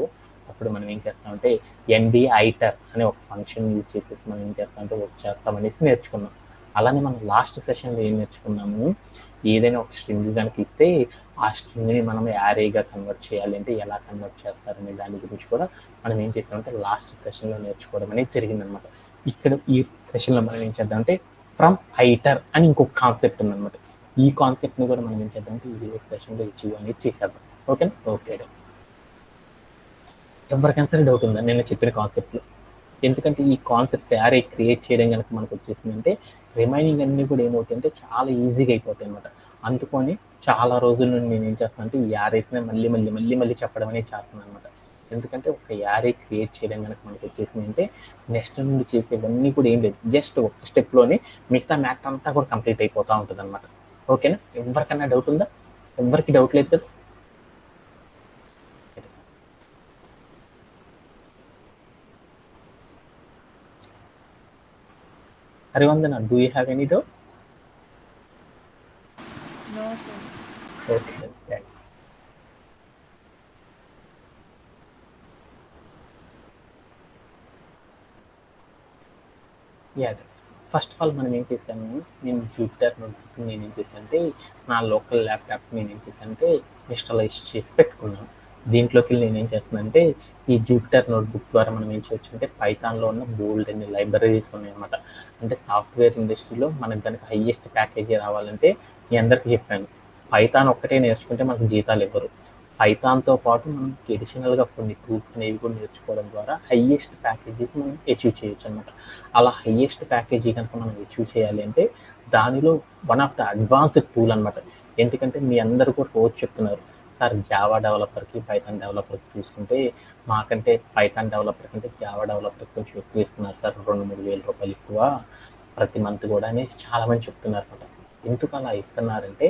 అప్పుడు మనం ఏం చేస్తామంటే ఎన్డి ఐటర్ అనే ఒక ఫంక్షన్ యూజ్ చేసేసి మనం ఏం చేస్తామంటే వర్క్ చేస్తామనేసి నేర్చుకున్నాం. అలానే మనం లాస్ట్ సెషన్లో ఏం నేర్చుకున్నాము ఏదైనా ఒక స్ట్రింగ్ కనుక ఇస్తే ఆ స్ట్రింగ్ని మనం యారేగా కన్వర్ట్ చేయాలి అంటే ఎలా కన్వర్ట్ చేస్తారనే దాని గురించి కూడా మనం ఏం చేస్తామంటే లాస్ట్ సెషన్లో నేర్చుకోవడం అనేది జరిగిందనమాట. ఇక్కడ ఈ సెషన్లో మనం ఏం చేద్దామంటే ఫ్రమ్ ఐటర్ అని ఇంకొక కాన్సెప్ట్ ఉందన్నమాట. ఈ కాన్సెప్ట్ని కూడా మనం ఏం చేద్దామంటే ఈ సెషన్లో అచీవ్ అనేది చేసేద్దాం. ఓకే. ఎవరికైనా సరే డౌట్ ఉందా నేను చెప్పిన కాన్సెప్ట్లో? ఎందుకంటే ఈ కాన్సెప్ట్ యారే క్రియేట్ చేయడం కనుక మనకు వచ్చేసిందంటే రిమైనింగ్ అన్నీ కూడా ఏమవుతాయంటే చాలా ఈజీగా అయిపోతాయి అనమాట. అందుకని చాలా రోజుల నుండి నేను ఏం చేస్తాను అంటే ఈ యారేస్ని మళ్ళీ చెప్పడం అనేది చేస్తున్నాను అనమాట. ఎందుకంటే ఒక యారే క్రియేట్ చేయడం కనుక మనకు వచ్చేసిందంటే నెక్స్ట్ నుండి చేసేవన్నీ కూడా ఏం లేదు, జస్ట్ ఒక స్టెప్లోనే మిగతా మ్యాటర్ అంతా కూడా కంప్లీట్ అయిపోతూ ఉంటుంది అనమాట. ఓకేనా, ఎవరికన్నా డౌట్ ఉందా? ఎవరికి డౌట్ లేదు కదా? Harivandana, do you have any doubts? No, sir. Okay. First of all మనం ఏం చేశాను, నేను జూపిటర్ నోట్బుక్ నేను ఏం చేశానంటే నా లోకల్ ల్యాప్టాప్ నేను ఏం చేశానంటే ఇన్స్టాలైజ్ చేసి పెట్టుకున్నాను. దీంట్లోకి నేను ఏం చేస్తున్నానంటే ఈ జూపిటర్ నోట్బుక్ ద్వారా మనం ఏం చేయొచ్చు అంటే పైథాన్లో ఉన్న బోల్డ్ అన్ని లైబ్రరీస్ ఉన్నాయన్నమాట. అంటే సాఫ్ట్వేర్ ఇండస్ట్రీలో మనకు కనుక హైయెస్ట్ ప్యాకేజీ రావాలంటే మీ అందరికీ చెప్పాను పైథాన్ ఒక్కటే నేర్చుకుంటే మనకు జీతాలు ఇవ్వరు. పైథాన్తో పాటు మనం ఎడిషనల్గా కొన్ని టూల్స్ అనేవి కూడా నేర్చుకోవడం ద్వారా హైయెస్ట్ ప్యాకేజీకి మనం అచీవ్ చేయొచ్చు అనమాట. అలా హైయెస్ట్ ప్యాకేజీ కనుక మనం అచీవ్ చేయాలి అంటే దానిలో one of the advanced tool అనమాట. ఎందుకంటే మీ అందరూ కూడా రోజు చెప్తున్నారు సార్ జావా డెవలపర్కి పైథాన్ డెవలపర్కి చూసుకుంటే మాకంటే పైథాన్ డెవలపర్ కంటే జావా డెవలపర్కి కొంచెం ఎక్కువ ఇస్తున్నారు సార్, 2-3 వేల రూపాయలు ఎక్కువ ప్రతి మంత్ కూడా అనేసి చాలామంది చెప్తున్నారు అనమాట. ఎందుకు అలా ఇస్తున్నారంటే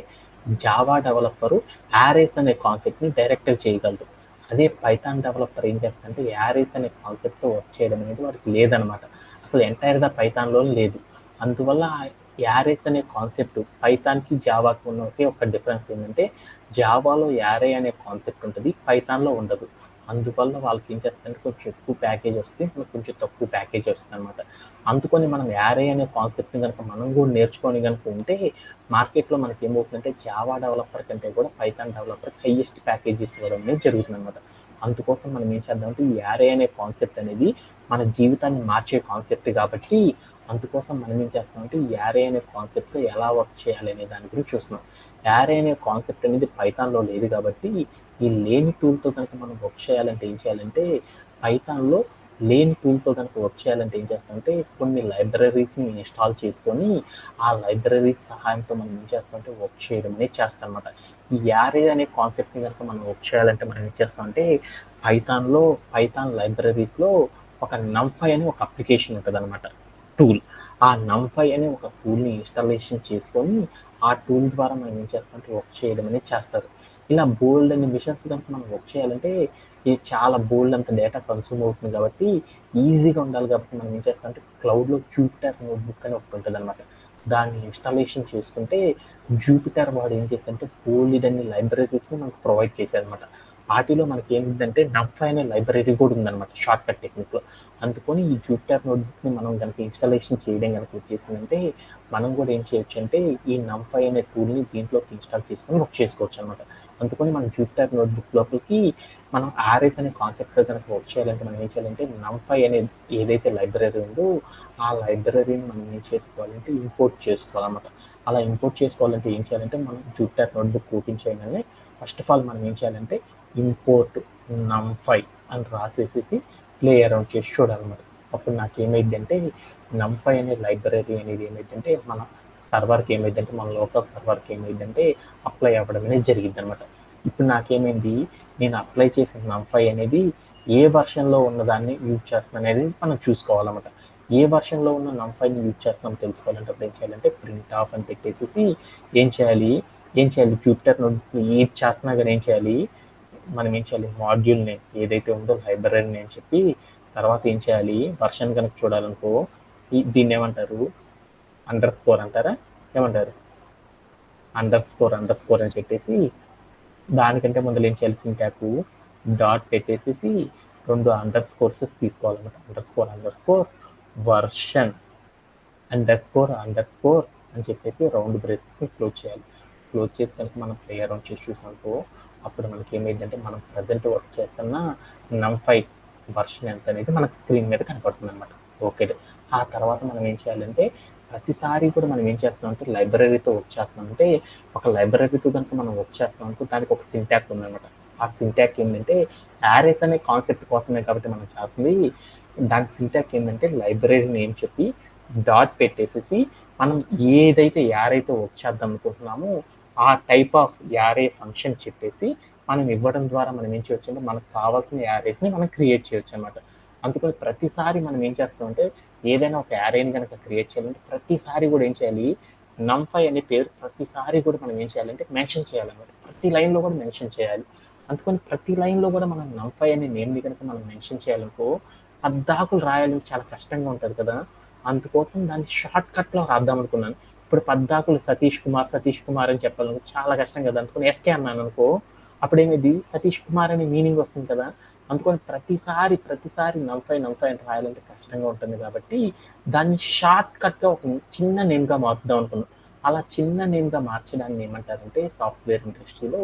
జావా డెవలపరు యారేస్ అనే కాన్సెప్ట్ని డైరెక్ట్గా చేయగలరు. అదే పైథాన్ డెవలపర్ ఏం చేస్తారంటే యారేస్ అనే కాన్సెప్ట్తో వర్క్ చేయడం అనేది వారికి లేదనమాట. అసలు ఎంటైర్గా పైథాన్లో లేదు. అందువల్ల యారేస్ అనే కాన్సెప్ట్ పైథాన్కి జావాకి ఉన్న ఒకే ఒక డిఫరెన్స్ ఏంటంటే జావాలో యారే అనే కాన్సెప్ట్ ఉంటుంది, పైథాన్లో ఉండదు. అందువల్ల వాళ్ళకి ఏం చేస్తారంటే కొంచెం ఎక్కువ ప్యాకేజ్ వస్తే మనకు కొంచెం తక్కువ ప్యాకేజ్ వస్తుంది అనమాట. అందుకని మనం యారే అనే కాన్సెప్ట్ని కనుక మనం కూడా నేర్చుకొని కనుక ఉంటే మార్కెట్లో మనకి ఏమవుతుందంటే జావా డెవలపర్ కంటే కూడా పైథాన్ డెవలపర్కి హైయెస్ట్ ప్యాకేజెస్ ఇవ్వడం అనేది జరుగుతుంది అనమాట. అందుకోసం మనం ఏం చేద్దామంటే ఈ యారే అనే కాన్సెప్ట్ అనేది మన జీవితాన్ని మార్చే కాన్సెప్ట్ కాబట్టి అందుకోసం మనం ఏం చేస్తామంటే ఈ యారే అనే కాన్సెప్ట్ ఎలా వర్క్ చేయాలి అనే దాని గురించి చూస్తున్నాం. యారే అనే కాన్సెప్ట్ అనేది పైథాన్లో లేదు కాబట్టి ఈ లేని టూల్తో కనుక మనం వర్క్ చేయాలంటే ఏం చేయాలంటే పైథాన్లో లేని టూల్తో కనుక వర్క్ చేయాలంటే ఏం చేస్తామంటే కొన్ని లైబ్రరీస్ని ఇన్స్టాల్ చేసుకొని ఆ లైబ్రరీస్ సహాయంతో మనం ఏం చేస్తామంటే వర్క్ చేయడం అనేది చేస్తాం అనమాట. ఈ యారే అనే కాన్సెప్ట్ని కనుక మనం వర్క్ చేయాలంటే మనం ఏం చేస్తామంటే పైథాన్ లైబ్రరీస్లో ఒక NumPy అని ఒక అప్లికేషన్ ఉంటుంది అనమాట, టూల్. ఆ NumPy అనే ఒక టూల్ని ఇన్స్టాలేషన్ చేసుకొని ఆ టూల్ ద్వారా మనం ఏం చేస్తామంటే వర్క్ చేయడం అనేది చేస్తారు. ఇలా బోల్డ్ అనే మిషన్స్ కనుక మనం వర్క్ చేయాలంటే ఇది చాలా బోల్డ్ అంత డేటా కన్సూమ్ అవుతుంది కాబట్టి ఈజీగా ఉండాలి కాబట్టి మనం ఏం చేస్తామంటే క్లౌడ్లో జూపిటర్ నోట్బుక్ అని ఒకటి ఉంటుంది అనమాట. దాన్ని ఇన్స్టాలేషన్ చేసుకుంటే జూపిటర్ వాడు ఏం చేస్తాడంటే బోల్డ్ అన్ని లైబ్రరీస్ని మనకు ప్రొవైడ్ చేశారనమాట. వాటిలో మనకి ఏంటంటే NumPy అనే లైబ్రరీ కూడా ఉందన్నమాట షార్ట్ కట్ టెక్నిక్లో. అందుకని ఈ జూపిటర్ నోట్బుక్ని మనం కనుక ఇన్స్టాలేషన్ చేయడం కనుక వచ్చేసిందంటే మనం కూడా ఏం చేయొచ్చు అంటే ఈ NumPy అనే టూల్ని దీంట్లోకి ఇన్స్టాల్ చేసుకొని వర్క్ చేసుకోవచ్చు అనమాట. అందుకని మనం జూపిటర్ నోట్బుక్ లోపలికి మనం యారేస్ అనే కాన్సెప్ట్లో కనుక వర్క్ చేయాలంటే మనం ఏం చేయాలంటే NumPy అనే ఏదైతే లైబ్రరీ ఉందో ఆ లైబ్రరీని మనం ఏం చేసుకోవాలంటే ఇంపోర్ట్ చేసుకోవాలన్నమాట. అలా ఇంపోర్ట్ చేసుకోవాలంటే ఏం చేయాలంటే మనం జూపిటర్ నోట్బుక్ ఓపెన్ చేయగానే ఫస్ట్ ఆఫ్ ఆల్ మనం ఏం చేయాలంటే ఇంపోర్ట్ NumPy అని రాసేసేసి ప్లే అరౌండ్ చేసి చూడాలన్నమాట. అప్పుడు నాకు ఏమైందంటే NumPy అనే లైబ్రరీ అనేది ఏమైందంటే మన సర్వర్కి ఏమైందంటే మన లోకల్ సర్వర్కి ఏమైందంటే అప్లై అవ్వడం అనేది జరిగింది అనమాట. ఇప్పుడు నాకేమైంది, నేను అప్లై చేసిన NumPy అనేది ఏ వర్షన్లో ఉన్నదాన్ని యూజ్ చేస్తాను అనేది మనం చూసుకోవాలన్నమాట. ఏ వర్షన్లో ఉన్న NumPyని యూజ్ చేస్తామో తెలుసుకోవాలంటే అప్పుడు ఏం చేయాలంటే ప్రింట్ ఆఫ్ అని పెట్టేసి ఏం చేయాలి జూపిటర్ నోట్బుక్ ఏది చేస్తున్నా కానీ ఏం చేయాలి, మనం ఏం చేయాలి మాడ్యూల్ నేమ్ ఏదైతే ఉందో లైబ్రరీ నేమ్ చెప్పి తర్వాత ఏం చేయాలి వర్షన్ కనుక చూడాలనుకో దీన్ని ఏమంటారు అండర్ స్కోర్ అంటారా, ఏమంటారు అండర్ స్కోర్ అని పెట్టేసి దానికంటే ముందు ఏం చేయాలి సింటాకు డాట్ పెట్టేసి 2 అండర్స్కోర్స్ తీసుకోవాలన్నమాట. Under score version under score అని చెప్పేసి రౌండ్ బ్రేసెస్ని క్లోజ్ చేయాలి. క్లోజ్ చేసి కనుక మనం ప్లే అరౌండ్ చేసి చూసామనుకో అప్పుడు మనకి ఏమైందంటే మనం ప్రజెంట్ వర్క్ చేస్తున్న NumPy వర్షన్ ఎంత అనేది మనకు స్క్రీన్ మీద కనపడుతుంది అనమాట. ఓకే, ఆ తర్వాత మనం ఏం చేయాలంటే ప్రతిసారి కూడా మనం ఏం చేస్తామంటే లైబ్రరీతో వర్క్ చేస్తామంటే ఒక లైబ్రరీతో కనుక మనం వర్క్ చేస్తామంటే దానికి ఒక సింటాక్ ఉందన్నమాట. ఆ సింటాక్ ఏంటంటే యారేస్ అనే కాన్సెప్ట్ కోసమే కాబట్టి మనం చేస్తుంది. దాని సింటాక్ ఏంటంటే లైబ్రరీ నేమ్ చెప్పి డాట్ పెట్టేసేసి మనం ఏదైతే యారేతో వర్క్ చేద్దాం అనుకుంటున్నామో ఆ టైప్ ఆఫ్ యారే ఫంక్షన్ చెప్పేసి మనం ఇవ్వడం ద్వారా మనం ఏం చేయొచ్చు అంటే మనకు కావాల్సిన యారేస్ని మనం క్రియేట్ చేయొచ్చు అనమాట. అందుకని ప్రతిసారి మనం ఏం చేస్తామంటే ఏదైనా ఒక యారేని కనుక క్రియేట్ చేయాలంటే ప్రతిసారి కూడా ఏం చేయాలి NumPy అనే పేరు ప్రతిసారి కూడా మనం ఏం చేయాలంటే మెన్షన్ చేయాలన్నమాట. ప్రతి లైన్లో కూడా మెన్షన్ చేయాలి. అందుకని ప్రతి లైన్లో కూడా మనం NumPy అనే నేమ్ని కనుక మనం మెన్షన్ చేయాలనుకో పద్దాకులు రాయాలని చాలా కష్టంగా ఉంటుంది కదా. అందుకోసం దాన్ని షార్ట్ కట్లో రాద్దాం అనుకున్నాను. ఇప్పుడు పద్దాకులు సతీష్ కుమార్ అని చెప్పాలనుకో చాలా కష్టం కదా. అందుకని ఎస్కే అన్నాను అనుకో అప్పుడేమిది సతీష్ కుమార్ అనే మీనింగ్ వస్తుంది కదా. అందుకని ప్రతిసారి NumPy అని రాయాలంటే కష్టంగా ఉంటుంది కాబట్టి దాన్ని షార్ట్ కట్గా ఒక చిన్న నేమ్గా మార్చుదాం అనుకున్నాం. అలా చిన్న నేమ్గా మార్చడాన్ని ఏమంటారంటే సాఫ్ట్వేర్ ఇండస్ట్రీలో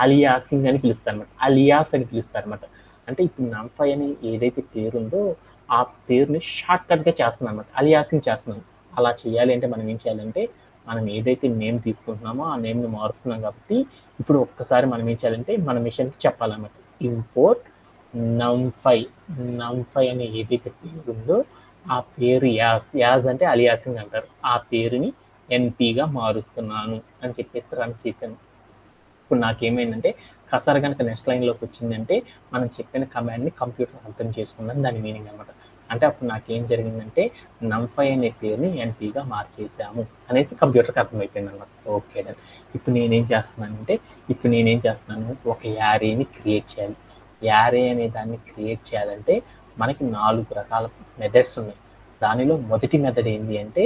అలియాసింగ్ అని పిలుస్తారన్నమాట. అలియాస్ అని పిలుస్తారన్నమాట. అంటే ఇప్పుడు NumPy అని ఏదైతే పేరు ఉందో ఆ పేరుని షార్ట్ కట్గా చేస్తున్నాం అనమాట, అలియాసింగ్ చేస్తున్నాం. అలా చేయాలి అంటే మనం ఏం చేయాలంటే మనం ఏదైతే నేమ్ తీసుకుంటున్నామో ఆ నేమ్ని మారుస్తున్నాం కాబట్టి ఇప్పుడు ఒక్కసారి మనం ఏం చేయాలంటే మన మిషన్కి చెప్పాలన్నమాట ఇంపోర్ట్ NumPy అనే ఏదైతే పేరు ఉందో ఆ పేరు యాజ్ అంటే అలియాసింగ్ అంటారు, ఆ పేరుని NPగా మారుస్తున్నాను అని చెప్పేసి రన్ చేశాను. ఇప్పుడు నాకేమైందంటే కసర్ కనుక నెక్స్ట్ లైన్లోకి వచ్చిందంటే మనం చెప్పిన కమాండ్ని కంప్యూటర్ అర్థం చేసుకుందని దాని మీనింగ్ అనమాట. అంటే అప్పుడు నాకేం జరిగిందంటే NumPy అనే పేరుని NPగా మార్చేసాము అనేసి కంప్యూటర్కి అర్థమైపోయింది అనమాట. Okay done. ఇప్పుడు నేనేం చేస్తున్నాను, ఒక యారేని క్రియేట్ చేయాలి. యారే అనే దాన్ని క్రియేట్ చేయాలంటే మనకి 4 రకాల మెథడ్స్ ఉన్నాయి. దానిలో మొదటి మెథడ్ ఏంటి అంటే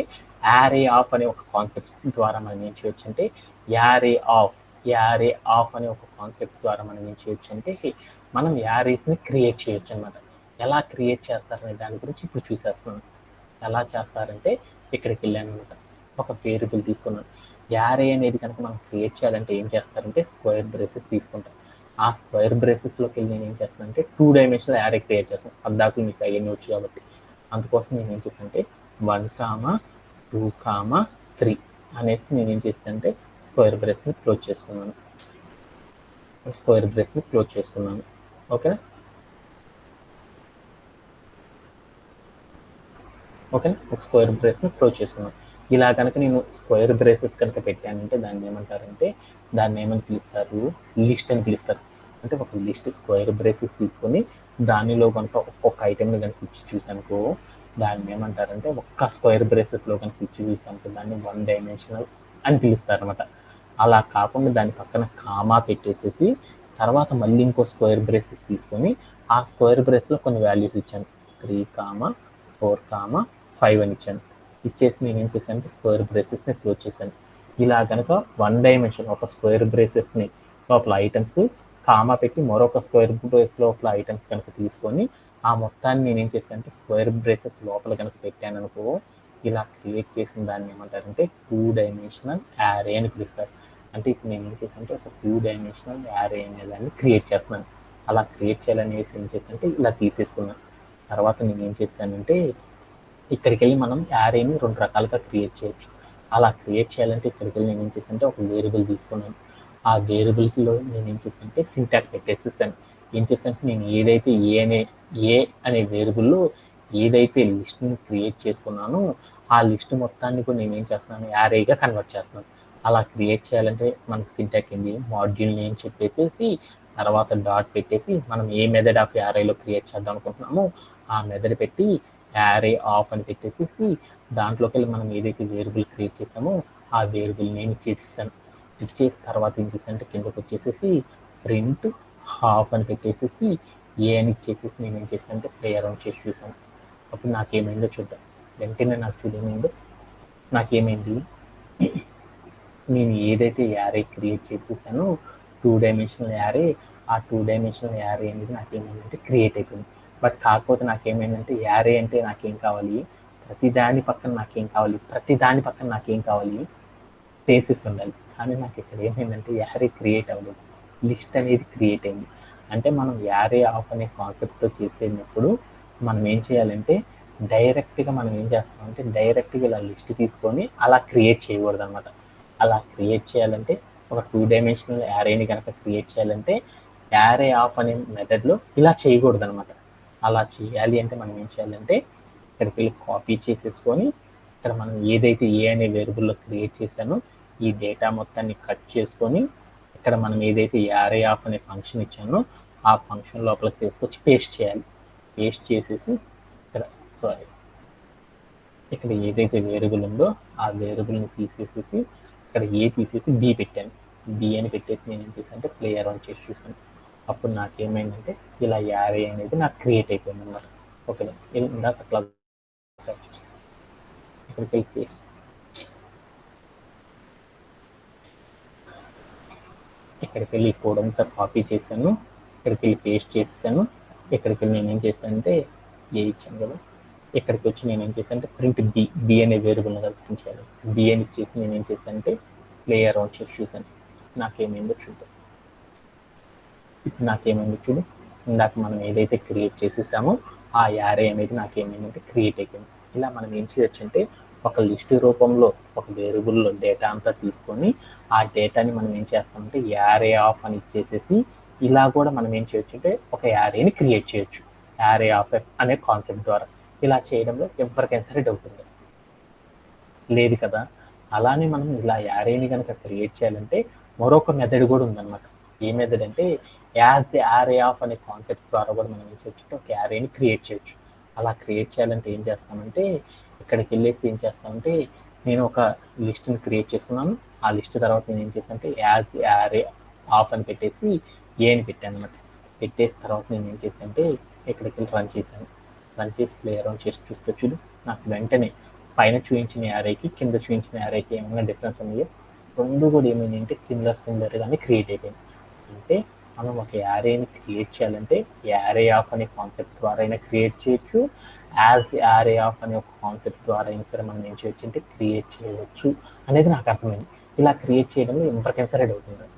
యారే ఆఫ్ అనే ఒక కాన్సెప్ట్ ద్వారా మనం ఏం చేయొచ్చు అంటే యారే ఆఫ్ అనే ఒక కాన్సెప్ట్ ద్వారా మనం ఏం చేయొచ్చు అంటే మనం యారేస్ని క్రియేట్ చేయొచ్చు అనమాట. ఎలా క్రియేట్ చేస్తారనే దాని గురించి ఇప్పుడు చూసేస్తున్నాను. ఎలా చేస్తారంటే ఇక్కడికి వెళ్ళాను అనమాట. ఒక వేరియబుల్ తీసుకున్నాను. యారే అనేది కనుక మనం క్రియేట్ చేయాలంటే ఏం చేస్తారంటే స్క్వేర్ బ్రేసెస్ తీసుకుంటాం. ఆ స్క్వేర్ బ్రేసెస్లోకి వెళ్ళి నేను ఏం చేస్తానంటే 2 డైమెన్షనల్ యారే క్రియేట్ చేస్తాను. పద్దాకు మీకు అవన్నీ వచ్చు కాబట్టి. అందుకోసం నేను ఏం చేస్తానంటే 1, 2, 3 అనేసి నేను ఏం చేస్తానంటే స్క్వేర్ బ్రేస్ని క్లోజ్ చేసుకున్నాను. ఓకే, ఒక స్క్వేర్ బ్రేస్ని క్లోజ్ చేసుకున్నాను. ఇలా కనుక నేను స్క్వేర్ బ్రేసెస్ కనుక పెట్టానంటే దాన్ని ఏమని పిలుస్తారు, లిస్ట్ అని పిలుస్తారు. అంటే ఒక లిస్ట్ స్క్వేర్ బ్రేసెస్ తీసుకొని దానిలో కనుక ఒక్కొక్క ఐటెంని కనుక ఇచ్చి చూసానుకో దాన్ని ఏమంటారంటే ఒక్క స్క్వేర్ బ్రేసెస్లో కనుక ఇచ్చి చూసానుకో దాన్ని 1 డైమెన్షనల్ అని పిలుస్తారు అనమాట. అలా కాకుండా దాని పక్కన కామా పెట్టేసేసి తర్వాత మళ్ళీ ఇంకో స్క్వేర్ బ్రేసెస్ తీసుకొని ఆ స్క్వేర్ బ్రేస్లో కొన్ని వాల్యూస్ ఇచ్చాను. 3, 4, 5 అని ఇచ్చాను. ఇచ్చేసి నేను ఏం చేశాను అంటే స్క్వేర్ బ్రేసెస్ని క్లోజ్ చేశాను. ఇలా కనుక 1 డైమెన్షన్ ఒక స్క్వేర్ బ్రేసెస్ని లోపల ఐటమ్స్ కామా పెట్టి మరొక స్క్వేర్ బ్రేస్ లోపల ఐటమ్స్ కనుక తీసుకొని ఆ మొత్తాన్ని నేను ఏం చేశాను అంటే స్క్వేర్ బ్రేసెస్ లోపల కనుక పెట్టాను అనుకో ఇలా క్రియేట్ చేసిన దాన్ని ఏమంటారంటే 2 డైమెన్షనల్ యారే అని పిలుస్తారు. అంటే ఇప్పుడు నేను ఏం చేశాను అంటే ఒక 2 డైమెన్షనల్ యారే అనే దాన్ని క్రియేట్ చేస్తున్నాను. అలా క్రియేట్ చేయాలనేసి ఏం చేశాను అంటే ఇలా తీసేసుకున్నాను. తర్వాత నేను ఏం చేశానంటే ఇక్కడికి వెళ్ళి మనం యారేని 2 రకాలుగా క్రియేట్ చేయొచ్చు. అలా క్రియేట్ చేయాలంటే ఇక్కడికి వెళ్ళి నేను ఏం చేశానంటే ఒక వేరియబుల్ తీసుకున్నాను. ఆ వేరియబుల్లో నేను ఏం చేశానంటే సింటాక్స్ పెట్టేసేసాను. ఏం చేశానంటే నేను ఏదైతే ఏ అనే వేరియబుల్లో ఏదైతే లిస్ట్ని క్రియేట్ చేసుకున్నానో ఆ లిస్ట్ మొత్తాన్ని కూడా నేను ఏం చేస్తున్నాను యారేగా కన్వర్ట్ చేస్తున్నాను. అలా క్రియేట్ చేయాలంటే మనకి సింటాక్స్ ఏంది, మాడ్యూల్ నేమ్ చెప్పేసి తర్వాత డాట్ పెట్టేసి మనం ఏ మెథడ్ ఆఫ్ యారేలో క్రియేట్ చేద్దాం అనుకుంటున్నామో ఆ మెథడ్ పెట్టి యారే ఆఫ్ అని పెట్టేసి దాంట్లోకి వెళ్ళి మనం ఏదైతే వేరియబుల్ క్రియేట్ చేసామో ఆ వేరియబుల్ నేమ్ ఇచ్చేసాను. ఇచ్చేసి తర్వాత ఏం చేశానంటే కిందకు వచ్చేసేసి ప్రింట్ హాఫ్ అని పెట్టేసేసి ఏ అని ఇచ్చేసేసి నేను ఏం చేశానంటే ప్లే అరౌండ్ చేసి చూసాను. అప్పుడు నాకేమైందో చూద్దాం. వెంటనే నాకేమైంది నేను ఏదైతే యారే క్రియేట్ చేసేసానో 2 డైమెన్షనల్ యారే ఆ 2 డైమెన్షనల్ యారే అనేది నాకేమైందంటే క్రియేట్ అయిపోయింది. బట్ కాకపోతే నాకేమైందంటే యారే అంటే నాకేం కావాలి, ప్రతి దాని పక్కన నాకేం కావాలి స్పేసెస్ ఉండాలి. కానీ నాకు ఇక్కడ ఏమైందంటే యారే క్రియేట్ అవ్వలేదు, లిస్ట్ అనేది క్రియేట్ అయింది. అంటే మనం యారే ఆఫ్ అనే కాన్సెప్ట్తో చేసేటప్పుడు మనం ఏం చేయాలంటే డైరెక్ట్గా మనం ఏం చేస్తామంటే డైరెక్ట్గా ఇలా లిస్ట్ తీసుకొని అలా క్రియేట్ చేయకూడదు అనమాట. అలా క్రియేట్ చేయాలంటే ఒక 2 డైమెన్షనల్ యారేని కనుక క్రియేట్ చేయాలంటే యారే ఆఫ్ అనే మెథడ్లో ఇలా చేయకూడదు అనమాట. అలా చేయాలి అంటే మనం ఏం చేయాలంటే ఇక్కడికి వెళ్ళి కాపీ చేసేసుకొని ఇక్కడ మనం ఏదైతే ఏ అనే వేరియబుల్లో క్రియేట్ చేశానో ఈ డేటా మొత్తాన్ని కట్ చేసుకొని ఇక్కడ మనం ఏదైతే యారే ఆఫ్ అనే ఫంక్షన్ ఇచ్చానో ఆ ఫంక్షన్ లోపలికి తీసుకొచ్చి పేస్ట్ చేయాలి. పేస్ట్ చేసేసి ఇక్కడ ఏదైతే వేరియబుల్ ఉందో ఆ వేరియబుల్ని తీసేసేసి ఇక్కడ ఏ తీసేసి బి పెట్టాను. బి అని పెట్టేసి నేను ఏం చేశాను అంటే ప్లే అరౌండ్ చేసి చూసాను. అప్పుడు నాకేమైందంటే ఇలా యారే అనేది నాకు క్రియేట్ అయిపోయింది అనమాట. ఓకేనా, ఇందాక అట్లా ఇక్కడికి వెళ్ళి ఈ కోడ్ అంతా కాపీ చేశాను, ఇక్కడికి వెళ్ళి పేస్ట్ చేసాను. ఇక్కడికి వెళ్ళి నేను ఏం చేశానంటే ఏ ఇచ్చాను కదా, ఇక్కడికి వచ్చి నేను ఏం చేశానంటే ప్రింట్ బి అనే వేరియబుల్ కల్పించాను. బి అని ఇచ్చేసి నేను ఏం చేశానంటే ప్లే అరౌండ్ చేసి చూసాను. నాకేమైందో చూద్దాం. ఇప్పుడు నాకేమైందో చూడు, ఇందాక మనం ఏదైతే క్రియేట్ చేసేసామో ఆ యారే అనేది నాకేమైందంటే క్రియేట్ అయిపోయింది. ఇలా మనం ఏం చేయొచ్చు అంటే ఒక లిస్ట్ రూపంలో ఒక వేరియబుల్లో డేటా అంతా తీసుకొని ఆ డేటాని మనం ఏం చేస్తామంటే యారే ఆఫ్ అని ఇచ్చేసేసి ఇలా కూడా మనం ఏం చేయొచ్చు అంటే ఒక యారేని క్రియేట్ చేయొచ్చు యారే ఆఫ్ అనే కాన్సెప్ట్ ద్వారా. ఇలా చేయడంలో ఎవరికైనా సరే డౌట్ ఉంది లేదు కదా. అలానే మనం ఇలా యారేని కనుక క్రియేట్ చేయాలంటే మరొక మెథడ్ కూడా ఉందన్నమాట. ఏ మెథడ్ అంటే యాజ్ యారే ఆఫ్ అనే కాన్సెప్ట్ ద్వారా కూడా మనం ఏం చేయొచ్చు ఒక యారేని క్రియేట్ చేయొచ్చు. అలా క్రియేట్ చేయాలంటే ఏం చేస్తామంటే ఇక్కడికి వెళ్ళేసి ఏం చేస్తామంటే నేను ఒక లిస్ట్ని క్రియేట్ చేసుకున్నాను. ఆ లిస్ట్ తర్వాత నేను ఏం చేశానంటే యాజ్ యారే ఆఫ్ అని పెట్టేసి ఏని పెట్టాను అనమాట. పెట్టేసిన తర్వాత నేను ఏం చేశానంటే ఇక్కడికి వెళ్ళి రన్ చేశాను. రన్ చేసి ప్లే అరౌండ్ చేసి చూస్తే చూడు నాకు వెంటనే పైన చూపించిన యారేకి కింద చూపించిన యారేకి ఏమైనా డిఫరెన్స్ ఉన్నాయో రెండు కూడా ఏమైంది అంటే సిమిలర్గానే క్రియేట్ అయిపోయింది. అంటే మనం ఒక యారేని క్రియేట్ చేయాలంటే యారే ఆఫ్ అనే కాన్సెప్ట్ ద్వారా అయినా క్రియేట్ చేయొచ్చు, యాజ్ యారే ఆఫ్ అనే ఒక కాన్సెప్ట్ ద్వారా అయినా సరే మనం ఏం చేయొచ్చు అంటే క్రియేట్ చేయవచ్చు అనేది నాకు అర్థమైంది. ఇలా క్రియేట్ చేయడంలో ఎవరికైనా సరే డౌట్ ఉంటుంది.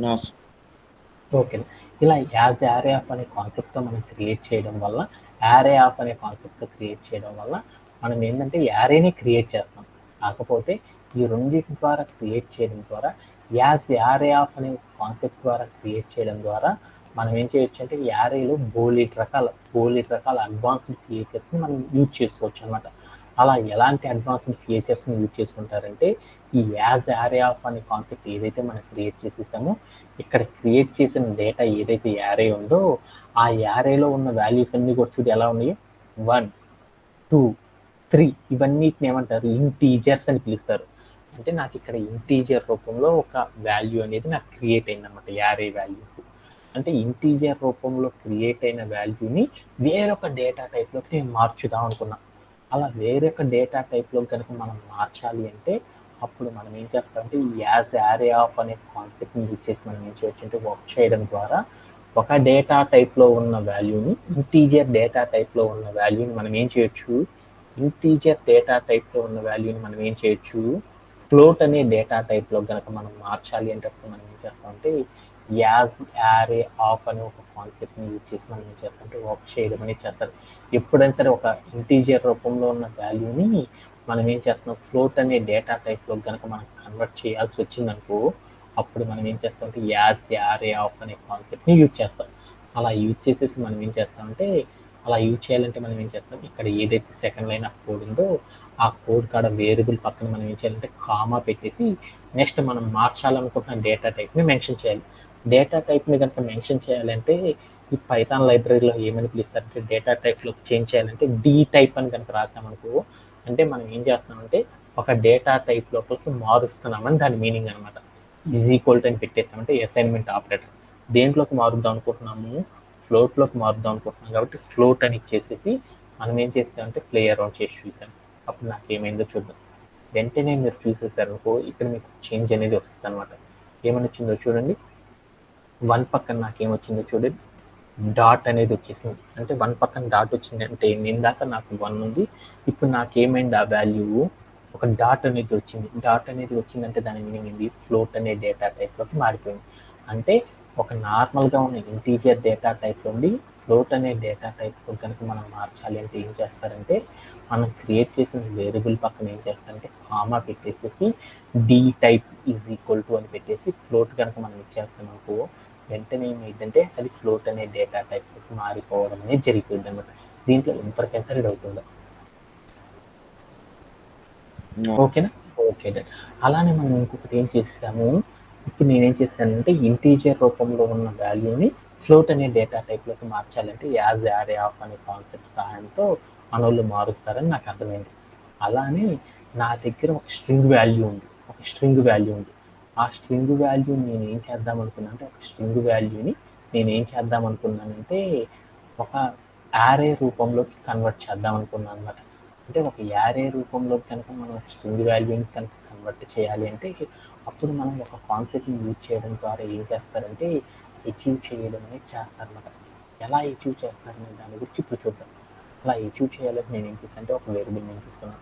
No, sir. ఓకే, ఇలా యాజ్ యారే ఆఫ్ అనే కాన్సెప్ట్తో మనం క్రియేట్ చేయడం వల్ల యారే ఆఫ్ అనే కాన్సెప్ట్తో క్రియేట్ చేయడం వల్ల మనం ఏంటంటే యారేని క్రియేట్ చేస్తాం. కాకపోతే ఈ రెండింటి ద్వారా క్రియేట్ చేయడం ద్వారా యాజ్ యారే ఆఫ్ అనే కాన్సెప్ట్ ద్వారా క్రియేట్ చేయడం ద్వారా మనం ఏం చేయొచ్చు అంటే యారేలో బోలెడ్ రకాల అడ్వాన్స్డ్ ఫీచర్స్ని మనం యూజ్ చేసుకోవచ్చు అనమాట. అలా ఎలాంటి అడ్వాన్స్డ్ ఫీచర్స్ని యూజ్ చేసుకుంటారంటే ఈ యాజ్ యారే ఆఫ్ అనే కాన్సెప్ట్ ఏదైతే మనం క్రియేట్ చేసేసామో ఇక్కడ క్రియేట్ చేసిన డేటా ఏదైతే యారే ఉందో ఆ యారేలో ఉన్న వాల్యూస్ అన్ని కూడా చూడు ఎలా ఉన్నాయో 1, 2, 3 ఇవన్నిటిని ఏమంటారు ఇంటీజర్స్ అని పిలుస్తారు. అంటే నాకు ఇక్కడ ఇంటీజర్ రూపంలో ఒక వాల్యూ అనేది నాకు క్రియేట్ అయింది అనమాట, యారే వాల్యూస్. అంటే ఇంటీజర్ రూపంలో క్రియేట్ అయిన వాల్యూని వేరొక డేటా టైప్లోకి నేను మార్చుదాం అనుకున్నా. అలా వేరొక డేటా టైప్లో కనుక మనం మార్చాలి అంటే అప్పుడు మనం ఏం చేస్తామంటే యాజ్ యారే ఆఫ్ అనే కాన్సెప్ట్ని యూజ్ చేసి మనం ఏం చేయొచ్చు అంటే వర్క్ చేయడం ద్వారా ఒక డేటా టైప్లో ఉన్న వాల్యూని ఇంటీజర్ డేటా టైప్లో ఉన్న వాల్యూని మనం ఏం చేయొచ్చు ఇంటీజర్ డేటా టైప్లో ఉన్న వాల్యూని మనం ఏం చేయొచ్చు ఫ్లోట్ అనే డేటా టైప్లో కనుక మనం మార్చాలి అంటే అప్పుడు మనం ఏం చేస్తామంటే యాజ్ యారే ఆఫ్ అనే ఒక కాన్సెప్ట్ని యూజ్ చేసి మనం ఏం చేస్తామంటే వర్క్ చేయడం అనేది చేస్తారు. ఎప్పుడైనా సరే ఒక ఇంటీజర్ రూపంలో ఉన్న వాల్యూని మనం ఏం చేస్తున్నాం ఫ్లోట్ అనే డేటా టైప్లో కనుక మనం కన్వర్ట్ చేయాల్సి వచ్చిందనుకో అప్పుడు మనం ఏం చేస్తామంటే యాజ్ యారే ఆఫ్ అనే కాన్సెప్ట్ని యూజ్ చేస్తాం. అలా యూజ్ చేసేసి మనం ఏం చేస్తామంటే అలా యూజ్ చేయాలంటే మనం ఏం చేస్తాం ఇక్కడ ఏదైతే సెకండ్ లైన్ ఆఫ్ కోడ్ ఉందో ఆ కోడ్ కాడ వేరియబుల్ పక్కన మనం ఏం చేయాలంటే కామా పెట్టేసి నెక్స్ట్ మనం మార్చాలనుకుంటున్న డేటా టైప్ని మెన్షన్ చేయాలి. డేటా టైప్ని కనుక మెన్షన్ చేయాలంటే ఈ పైథాన్ లైబ్రరీలో ఏమని పిలుస్తారంటే డేటా టైప్లో చేంజ్ చేయాలంటే డి టైప్ అని కనుక రాసామనుకో అంటే మనం ఏం చేస్తున్నామంటే ఒక డేటా టైప్ లోపలికి మారుస్తున్నామని దాని మీనింగ్ అనమాట. ఈజ్ ఈక్వల్ టు అని పెట్టేసామంటే అసైన్మెంట్ ఆపరేటర్ దేంట్లోకి మారుద్దాం అనుకుంటున్నాము ఫ్లోట్లోకి మారుద్దాం అనుకుంటున్నాం కాబట్టి ఫ్లోట్ అని ఇచ్చేసేసి మనం ఏం చేస్తామంటే ప్లే అరౌండ్ చేసి చూసాను. అప్పుడు నాకు ఏమైందో చూద్దాం. వెంటనే మీరు చూసేసారనుకో ఇక్కడ మీకు చేంజ్ అనేది వస్తుంది అనమాట. ఏమని వచ్చిందో చూడండి, 1 పక్కన నాకేమొచ్చిందో చూడండి డాట్ అనేది వచ్చేసింది. అంటే 1 పక్కన డాట్ వచ్చింది అంటే ఇందాక నాకు 1 ఉంది, ఇప్పుడు నాకేమైంది ఆ వాల్యూ ఒక డాట్ అనేది వచ్చింది. డాట్ అనేది వచ్చిందంటే దాని మీనింగ్ ఏంది ఫ్లోట్ అనే డేటా టైప్లోకి మారిపోయింది. అంటే ఒక నార్మల్గా ఉన్న ఇంటీజర్ డేటా టైప్ నుండి ఫ్లోట్ అనే డేటా టైప్ కనుక మనం మార్చాలి అంటే ఏం చేస్తారంటే మనం క్రియేట్ చేసిన వేరియబుల్ పక్కన ఏం చేస్తారంటే కామా పెట్టేసి D type is equal to అని పెట్టేసి ఫ్లోట్ కనుక మనం ఇచ్చేస్తాం అనుకో వెంటనే ఏమైందంటే అది ఫ్లోట్ అనే డేటా టైప్ మారిపోవడం అనేది జరిగిపోయింది అనమాట. దీంట్లో ఎవరికైనా సరే డౌట్ ఉందా? No. ఓకేనా? Okay done. అలానే మనం ఇంకొకటి ఏం చేసాము ఇప్పుడు నేనేం చేశానంటే ఇంటీజర్ రూపంలో ఉన్న వాల్యూని ఫ్లోట్ అనే డేటా టైప్లోకి మార్చాలంటే యాజ్ యారే ఆఫ్ అనే కాన్సెప్ట్ సహాయంతో మనోళ్ళు మారుస్తారని నాకు అర్థమైంది. అలానే నా దగ్గర ఒక స్ట్రింగ్ వాల్యూ ఉంది. ఆ స్ట్రింగ్ వాల్యూ నేను ఏం చేద్దాం అనుకున్నా అంటే ఒక స్ట్రింగ్ వాల్యూని నేను ఏం చేద్దాం అనుకున్నానంటే ఒక యారే రూపంలోకి కన్వర్ట్ చేద్దాం అనుకున్నాను అనమాట. అంటే ఒక యారే రూపంలో కనుక మనం స్ట్రింగ్ వాల్యూని కనుక కన్వర్ట్ చేయాలి అంటే అప్పుడు మనం ఒక కాన్సెప్ట్ని యూజ్ చేయడం ద్వారా ఏం చేస్తారంటే అచీవ్ చేయడం అనేది చేస్తారన్నమాట. ఎలా అచీవ్ చేస్తారనే దాని గురించి ఇప్పుడు చూద్దాం. అలా అచీవ్ చేయాలంటే నేను ఏం చేస్తాను అంటే ఒక వేరియబుల్ నేను తీసుకున్నాను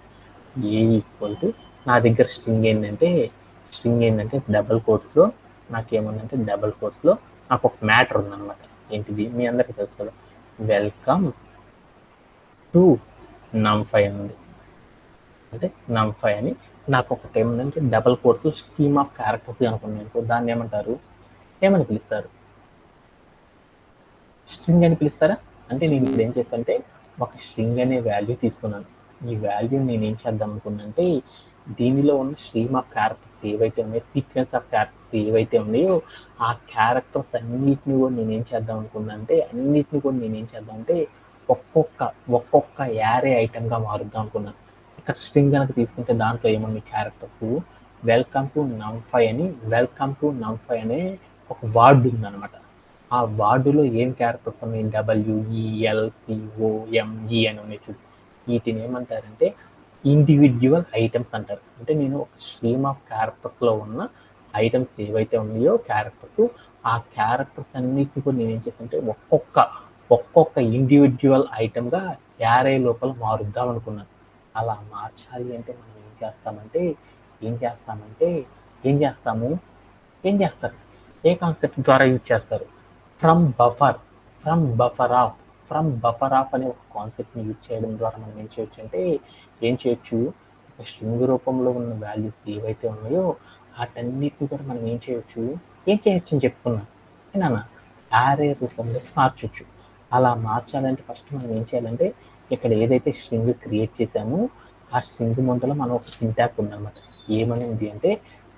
ఏ ఈక్వల్ టు నా దగ్గర స్ట్రింగ్ ఏంటంటే డబుల్ కోట్స్లో నాకేముందంటే డబుల్ కోట్స్లో నాకు ఒక మ్యాటర్ ఉందన్నమాట. ఏంటిది మీ అందరికీ తెలుసు కదా, వెల్కమ్ టు నమ్5 ఉంది. అంటే నమ్5 అని నాకు ఒకటి ఏమంటే double quotes scheme of characters అనుకున్నాను దాన్ని ఏమని పిలుస్తారు? స్ట్రింగ్ అని పిలుస్తారా? అంటే నేను ఇప్పుడు ఏం చేస్తానంటే ఒక స్ట్రింగ్ అనే వాల్యూ తీసుకున్నాను. ఈ వాల్యూ నేను ఏం చేద్దాం అనుకున్నంటే దీనిలో ఉన్న స్ట్రీమ్ ఆఫ్ క్యారెక్టర్స్ ఏవైతే ఉన్నాయో, సీక్వెన్స్ ఆఫ్ క్యారెక్టర్స్ ఏవైతే ఉన్నాయో ఆ క్యారెక్టర్స్ అన్నిటిని కూడా నేనేం చేద్దాం అనుకున్నా అంటే ఒక్కొక్క యారే ఐటమ్గా మారుద్దాం అనుకున్నాను. ఇక్కడ స్ట్రింగ్ కనుక తీసుకుంటే దాంట్లో ఏముంది క్యారెక్టర్స్ వెల్కమ్ టు నమ్5 అనే ఒక వార్డు ఉందన్నమాట. ఆ వార్డులో ఏం క్యారెక్టర్స్ ఉన్నాయి, WELCOME అని ఉన్నాయి చూడు. వీటిని ఏమంటారంటే ఇండివిడ్యువల్ ఐటమ్స్ అంటారు. అంటే నేను ఒక స్ట్రీమ్ ఆఫ్ క్యారెక్టర్స్లో ఉన్న ఐటమ్స్ ఏవైతే ఉన్నాయో క్యారెక్టర్స్, ఆ క్యారెక్టర్స్ అన్నిటిని కూడా నేను ఏం చేశానంటే ఒక్కొక్క ఇండివిడ్యువల్ ఐటమ్గా యారే లోపల మారుద్దాం అనుకున్నాను. అలా మార్చాలి అంటే మనం ఏం చేస్తారు ఏ కాన్సెప్ట్ ద్వారా యూజ్ చేస్తారు, ఫ్రమ్ బఫర్ ఆఫ్ అనే ఒక కాన్సెప్ట్ని యూజ్ చేయడం ద్వారా మనం ఏం చేయొచ్చు ఒక స్ట్రింగ్ రూపంలో ఉన్న వాల్యూస్ ఏవైతే ఉన్నాయో వాటన్నిటిని కూడా మనం ఏం చేయొచ్చు అని చెప్పుకున్నాం ఏనా యారే రూపంలోకి మార్చొచ్చు. అలా మార్చాలంటే ఫస్ట్ మనం ఏం చేయాలంటే ఇక్కడ ఏదైతే స్ట్రింగ్ క్రియేట్ చేసామో ఆ స్ట్రింగ్ ముందర మనం ఒక సింటాక్ ఉందన్నమాట. ఏమనేది అంటే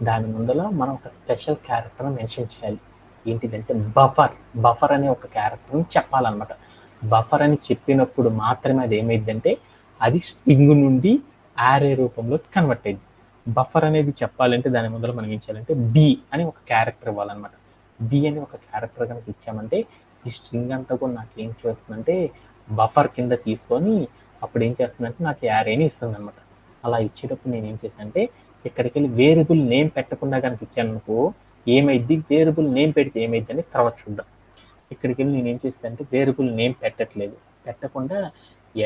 దాని ముందర మనం ఒక స్పెషల్ క్యారెక్టర్ మెన్షన్ చేయాలి. ఏంటిదంటే బఫర్ అనే ఒక క్యారెక్టర్ని చెప్పాలన్నమాట. బఫర్ అని చెప్పినప్పుడు మాత్రమే అది ఏమైందంటే అది స్ట్రింగ్ నుండి యారే రూపంలో కన్వర్ట్ అయింది. బఫర్ అనేది చెప్పాలంటే దాని ముందర మనం ఏం చేయాలంటే బి అని ఒక క్యారెక్టర్ ఇవ్వాలన్నమాట. బి అని ఒక క్యారెక్టర్ కనుక ఇచ్చామంటే ఈ స్ట్రింగ్ అంతా కూడా నాకు ఏం చేస్తుందంటే బఫర్ కింద తీసుకొని అప్పుడు ఏం చేస్తుందంటే నాకు యారేని ఇస్తుంది అనమాట. అలా ఇచ్చేటప్పుడు నేను ఏం చేశానంటే ఇక్కడికి వెళ్ళి వేరియబుల్ నేమ్ పెట్టకుండా కనుక ఇచ్చాను అనుకో ఏమైద్ది, వేరియబుల్ నేమ్ పెడితే ఏమైద్ది అని తర్వాత చూద్దాం. ఇక్కడికి వెళ్ళి నేను ఏం చేశానంటే వేరియబుల్ నేమ్ పెట్టకుండా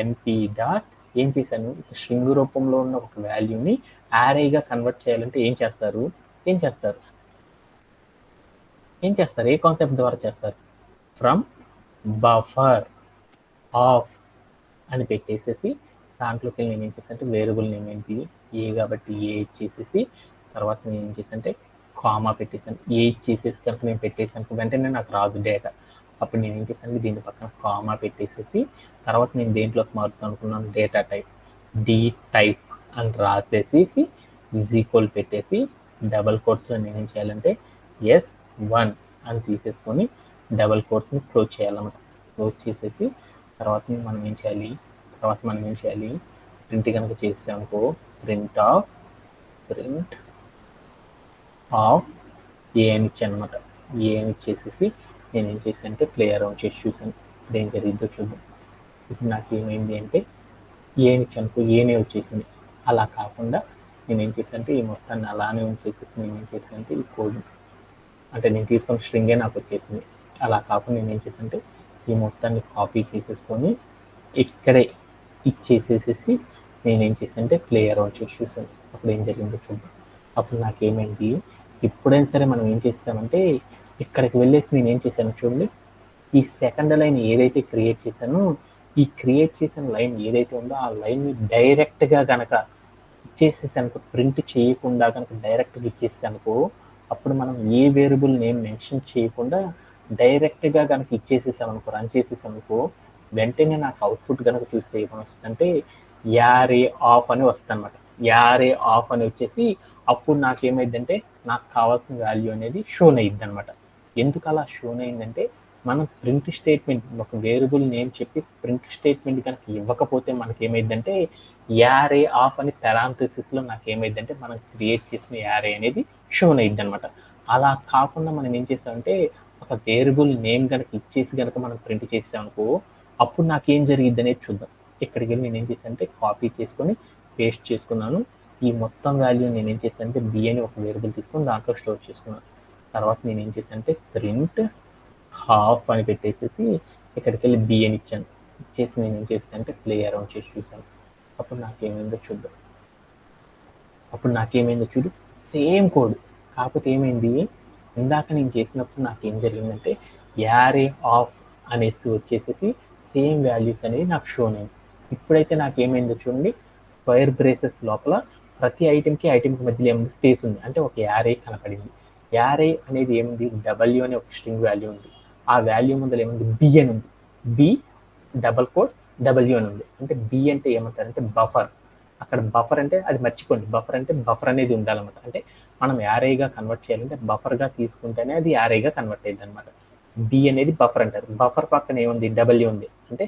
ఎన్పి డాట్ ఏం చేశాను స్ట్రింగ్ రూపంలో ఉన్న ఒక వాల్యూని యారేగా కన్వర్ట్ చేయాలంటే ఏం చేస్తారు ఏ కాన్సెప్ట్ ద్వారా చేస్తారు, ఫ్రమ్ బఫర్ ఆఫ్ అని పెట్టేసేసి దాంట్లోకి నేను ఏం చేశానంటే వేరియబుల్ నేమ్ ఏంటి ఏ కాబట్టి ఏ ఇచ్చేసేసి తర్వాత నేను ఏం చేశానంటే కామా పెట్టేసాను. ఏ ఇచ్చేసేసి కనుక నేను పెట్టేసాను వెంటనే నాకు రాదు డేటా. అప్పుడు నేను ఏం చేశాను దీని పక్కన కామా పెట్టేసేసి తర్వాత నేను దేంట్లోకి మారుతాను అనుకున్నాను డేటా టైప్ డి టైప్ అని రాసేసి ఈక్వల్ పెట్టేసి డబల్ కోట్స్లో నేను ఏం చేయాలంటే S1 అని తీసేసుకొని డబల్ కోట్స్ని క్లోజ్ చేయాలన్నమాట. క్లోజ్ చేసేసి తర్వాత మనం ఏం చేయాలి ప్రింట్ కనుక చేసామనుకో ప్రింట్ ఆఫ్ ఏ అని ఇచ్చాను అనమాట. ఏ అని ఇచ్చేసేసి నేను ఏం చేశాను అంటే ప్లే అరౌండ్ చేసి చూసాను ఇప్పుడు ఏం జరిగిద్దో చూద్దాం. ఇప్పుడు నాకు ఏమైంది అంటే ఏని ఇచ్చాను ఏనే వచ్చేసింది. అలా కాకుండా నేను ఏం చేశాను అంటే ఈ మొత్తాన్ని అలానే ఉంచేసేసి నేను ఏం చేశాను అంటే ఈ కోడ్ అంటే నేను తీసుకున్న స్ట్రింగే నాకు వచ్చేసింది. అలా కాకుండా నేను ఏం చేశాను అంటే ఈ మొత్తాన్ని కాపీ చేసేసుకొని ఇక్కడే ఇచ్చేసేసి నేను ఏం చేశాను అంటే ప్లే అరౌండ్ చేసి చూసాను అప్పుడు ఏం జరిగిందో చూద్దాం. అప్పుడు నాకేమైంది ఎప్పుడైనా సరే మనం ఏం చేస్తామంటే ఇక్కడికి వెళ్ళేసి నేను ఏం చేశాను చూడండి, ఈ సెకండ్ లైన్ ఏదైతే క్రియేట్ చేశానో ఈ క్రియేట్ చేసిన లైన్ ఏదైతే ఉందో ఆ లైన్ని డైరెక్ట్గా కనుక ఇచ్చేసేసానుకో ప్రింట్ చేయకుండా కనుక డైరెక్ట్గా ఇచ్చేసానుకో అప్పుడు మనం ఏ వేరియబుల్ నేమ్ మెన్షన్ చేయకుండా డైరెక్ట్గా కనుక ఇచ్చేసేసామనుకో రన్ చేసేసామనుకో వెంటనే నాకు అవుట్పుట్ కనుక చూస్తే ఏమని వస్తుందంటే యారే ఆఫ్ అని వస్తుంది అనమాట. యారే ఆఫ్ అని వచ్చేసి అప్పుడు నాకేమైందంటే నాకు కావాల్సిన వాల్యూ అనేది షోన్ అయ్యిద్ది అనమాట. ఎందుకు అలా షోన్ అయిందంటే మనం ప్రింట్ స్టేట్మెంట్ ఒక వేరియబుల్ నేమ్ చెప్పి ప్రింట్ స్టేట్మెంట్ కనుక ఇవ్వకపోతే మనకి ఏమైందంటే యారే ఆఫ్ అని పెరాంథసిస్లో నాకు ఏమైందంటే మనం క్రియేట్ చేసిన యారే అనేది షోన్ అయ్యిద్ది అనమాట. అలా కాకుండా మనం ఏం చేస్తామంటే ఒక వేరియబుల్ నేమ్ కనుక ఇచ్చేసి కనుక మనం ప్రింట్ చేసామనుకో అప్పుడు నాకేం జరిగిద్ది అనేది చూద్దాం. ఇక్కడికి వెళ్ళి నేను ఏం చేశాను అంటే కాపీ చేసుకొని పేస్ట్ చేసుకున్నాను. ఈ మొత్తం వాల్యూ నేను ఏం చేశాను అంటే బి అని ఒక వేరియబుల్ తీసుకొని దాంట్లో స్టోర్ చేసుకున్నాను. తర్వాత నేను ఏం చేశాను అంటే ప్రింట్ హాఫ్ అని పెట్టేసేసి ఇక్కడికి వెళ్ళి బి అని ఇచ్చాను. ఇచ్చేసి నేను ఏం చేశాను అంటే ప్లే అరౌండ్ చేసి చూసాను. అప్పుడు నాకేమైందో చూడు సేమ్ కోడ్ కాకపోతే ఏమైంది ఇందాక నేను చేసినప్పుడు నాకేం జరిగిందంటే యారే ఆఫ్ అనేసి వచ్చేసేసి సేమ్ వాల్యూస్ అనేది నాకు షోన్ అయింది. ఇప్పుడైతే నాకేమైందో చూడండి స్క్వేర్ బ్రేసెస్ లోపల ప్రతి ఐటెంకి మధ్యలో ఏముంది స్పేస్ ఉంది అంటే ఒక యారే కనపడింది. యారే అనేది ఏముంది W అనే ఒక స్ట్రింగ్ వాల్యూ ఉంది. ఆ వాల్యూ ముందర ఏముంది బి అని ఉంది. బి డబల్ కోట్ డబ్ల్యూ అని ఉంది. అంటే బి అంటే ఏమంటారంటే బఫర్. అక్కడ బఫర్ అంటే అది మర్చిపోండి, బఫర్ అంటే బఫర్ అనేది ఉండాలన్నమాట. అంటే మనం యారేగా కన్వర్ట్ చేయాలంటే బఫర్గా తీసుకుంటేనే అది యారేగా కన్వర్ట్ అయ్యింది అనమాట. బి అనేది బఫర్ అంటారు. బఫర్ పక్కన ఏముంది, డబ్ల్యూ ఉంది. అంటే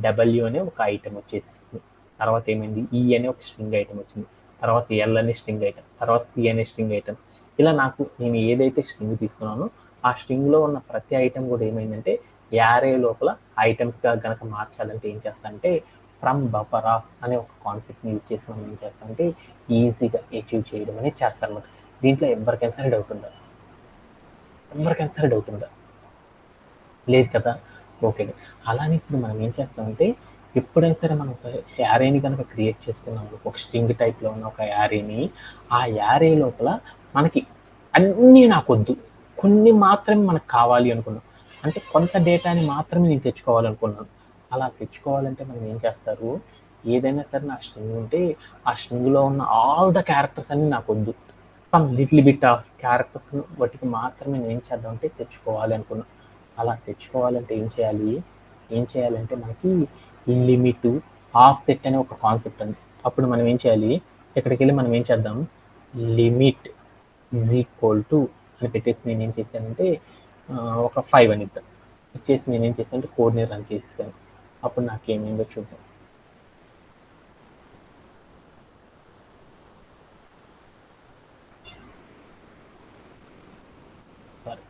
డబ్ల్యూ అనే ఒక ఐటమ్ వచ్చేసింది. తర్వాత ఏమైంది, ఈ అనే ఒక స్ట్రింగ్ ఐటమ్ వచ్చింది. తర్వాత ఎల్ అనే స్ట్రింగ్ ఐటమ్, తర్వాత సి అనే స్ట్రింగ్ ఐటమ్. ఇలా నాకు నేను ఏదైతే స్ట్రింగ్ తీసుకున్నానో ఆ స్ట్రింగ్లో ఉన్న ప్రతి ఐటమ్ కూడా ఏమైందంటే యారే లోపల ఐటమ్స్గా కనుక మార్చాలంటే ఏం చేస్తానంటే ఫ్రమ్ బఫర్ ఆఫ్ అనే ఒక కాన్సెప్ట్ని యూజ్ చేసి మనం ఏం చేస్తామంటే ఈజీగా అచీవ్ చేయడం అనేది చేస్తారన్నమాట. దీంట్లో ఎవరికైనా సరే డౌట్ ఉందా? ఎవరికైనా సరే డౌట్ ఉందా? లేదు కదా. ఓకే. అలానే ఇప్పుడు మనం ఏం చేస్తామంటే ఎప్పుడైనా సరే మనం ఒక యారేని కనుక క్రియేట్ చేసుకున్నాం, ఒక స్ట్రింగ్ టైప్లో ఉన్న ఒక యారేని, ఆ యారే లోపల మనకి అన్నీ నాకొద్దు, కొన్ని మాత్రమే మనకు కావాలి అనుకున్నాం. అంటే కొంత డేటాని మాత్రమే నేను తెచ్చుకోవాలనుకున్నాను. అలా తెచ్చుకోవాలంటే మనం ఏం చేస్తారు, ఏదైనా సరే నా స్ట్రింగ్ ఉంటే ఆ స్ట్రింగ్లో ఉన్న ఆల్ ద క్యారెక్టర్స్ అన్ని నాకు వద్దు, some little bit of characters వాటికి మాత్రమే నేను ఏం చేద్దాం అంటే తెచ్చుకోవాలి అనుకున్నాను. అలా తెచ్చుకోవాలంటే ఏం చేయాలంటే మనకి ఈ లిమిట్ ఆఫ్ సెట్ అనే ఒక కాన్సెప్ట్ ఉంది. అప్పుడు మనం ఏం చేయాలి, ఇక్కడికి వెళ్ళి మనం ఏం చేద్దాం, లిమిట్ ఈజ్ ఈక్వల్ టు అని పెట్టేసి నేను ఏం చేశానంటే ఒక 5 అని ఇద్దాం. ఇచ్చేసి నేను ఏం చేశానంటే కోడ్ని రన్ చేసేసాను. అప్పుడు నాకేమైందో చూద్దాం.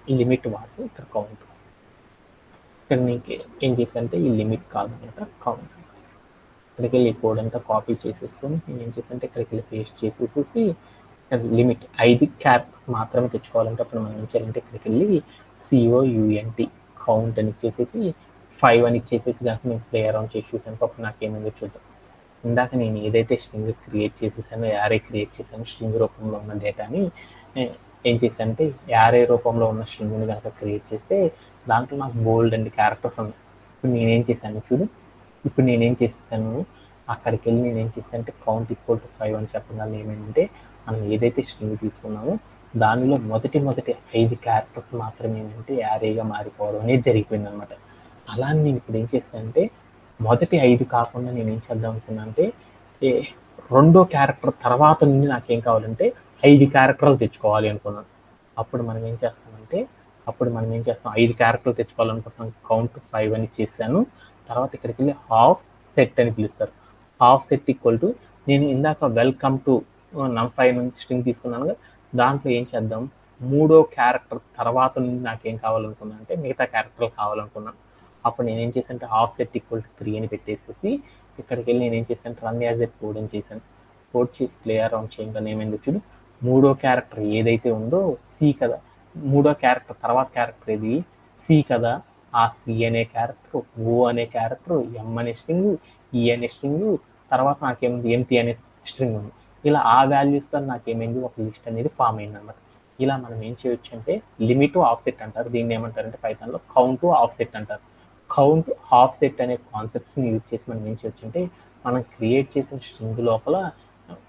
ఈ లిమిట్ వాడు ఇక్కడ కౌంట్, ఇక్కడ నీకు ఏం చేశానంటే ఈ లిమిట్ కాదనమాట కౌంట్. ఇక్కడికి వెళ్ళి కోడ్ అంతా కాపీ చేసేసుకొని నేను ఏం చేశానంటే ఇక్కడికి వెళ్ళి పేస్ట్ చేసేసి లిమిట్ 5 క్యారెక్టర్స్ మాత్రమే తెచ్చుకోవాలంటే అప్పుడు మనం ఏం చేయాలంటే ఇక్కడికి వెళ్ళి COUNT కౌంట్ అని ఇచ్చేసేసి 5 అని ఇచ్చేసేసి దానికి నేను ప్లే అరౌండ్ చేసి చూసాను. అప్పుడు నాకేమైందో చూద్దాం. ఇందాక నేను ఏదైతే స్ట్రింగ్ క్రియేట్ చేసేసానో, యారే క్రియేట్ చేశాను స్ట్రింగ్ రూపంలో ఉన్న డేటాని, ఏం చేశానంటే యారే రూపంలో ఉన్న స్ట్రింగ్ని కనుక క్రియేట్ చేస్తే దాంట్లో నాకు బోల్డ్ అండ్ క్యారెక్టర్స్ ఉన్నాయి. ఇప్పుడు నేనేం చేశాను చూడు, ఇప్పుడు నేనేం చేశాను, అక్కడికి వెళ్ళి నేనేం చేశానంటే కౌంట్ ఈక్వల్ టు 5 అని చెప్పడం వల్ల ఏమైందంటే మనం ఏదైతే స్ట్రింగ్ తీసుకున్నామో దానిలో మొదటి 5 క్యారెక్టర్స్ మాత్రమే ఏంటంటే యారేగా మారిపోవడం అనేది జరిగిపోయింది అనమాట. అలా నేను ఇప్పుడు ఏం చేశానంటే మొదటి 5 కాకుండా నేను ఏం చేద్దాం అనుకున్నా అంటే రెండో క్యారెక్టర్ తర్వాత నుండి నాకేం కావాలంటే 5 క్యారెక్టర్లు తెచ్చుకోవాలి అనుకున్నాను. అప్పుడు మనం ఏం చేస్తాం 5 క్యారెక్టర్లు తెచ్చుకోవాలనుకుంటున్నాం, కౌంట్ 5 అని చేశాను. తర్వాత ఇక్కడికి వెళ్ళి హాఫ్ సెట్ అని పిలుస్తారు. హాఫ్ సెట్ ఈక్వల్ టు నేను ఇందాక వెల్కమ్ టు num5 నుంచి స్ట్రింగ్ తీసుకున్నాను, దాంట్లో ఏం చేద్దాం, మూడో క్యారెక్టర్ తర్వాత నుండి నాకేం కావాలనుకున్నాను అంటే మిగతా క్యారెక్టర్లు కావాలనుకున్నాను. అప్పుడు నేను ఏం చేశానంటే హాఫ్ సెట్ ఈక్వల్ టు 3 అని పెట్టేసేసి ఇక్కడికి వెళ్ళి నేను ఏం చేశాను, రన్ యాజ్ ఎ కోడ్ అని చేశాను. కోడ్ చేసి ప్లే అరౌండ్ చేయగానే ఏమైందో చూడు, మూడో క్యారెక్టర్ ఏదైతే ఉందో సి కదా, మూడో క్యారెక్టర్ తర్వాత క్యారెక్టర్ ఏది, సి కదా, ఆ సి అనే క్యారెక్టర్, ఓ అనే క్యారెక్టర్, ఎం అనే స్ట్రింగ్, ఈ అనే స్ట్రింగ్, తర్వాత నాకేమైంది ఎంటీ అనే స్ట్రింగ్ ఉంది. ఇలా ఆ వాల్యూస్తో నాకేమైంది ఒక లిస్ట్ అనేది ఫామ్ అయింది అనమాట. ఇలా మనం ఏం చేయొచ్చు అంటే లిమిట్ ఆఫ్ సెట్ అంటారు, దీన్ని ఏమంటారంటే పైథాన్లో కౌంట్ ఆఫ్ సెట్ అంటారు. కౌంట్ ఆఫ్ సెట్ అనే కాన్సెప్ట్స్ని యూజ్ చేసి మనం ఏం చేయొచ్చు అంటే మనం క్రియేట్ చేసిన స్ట్రింగ్ లోపల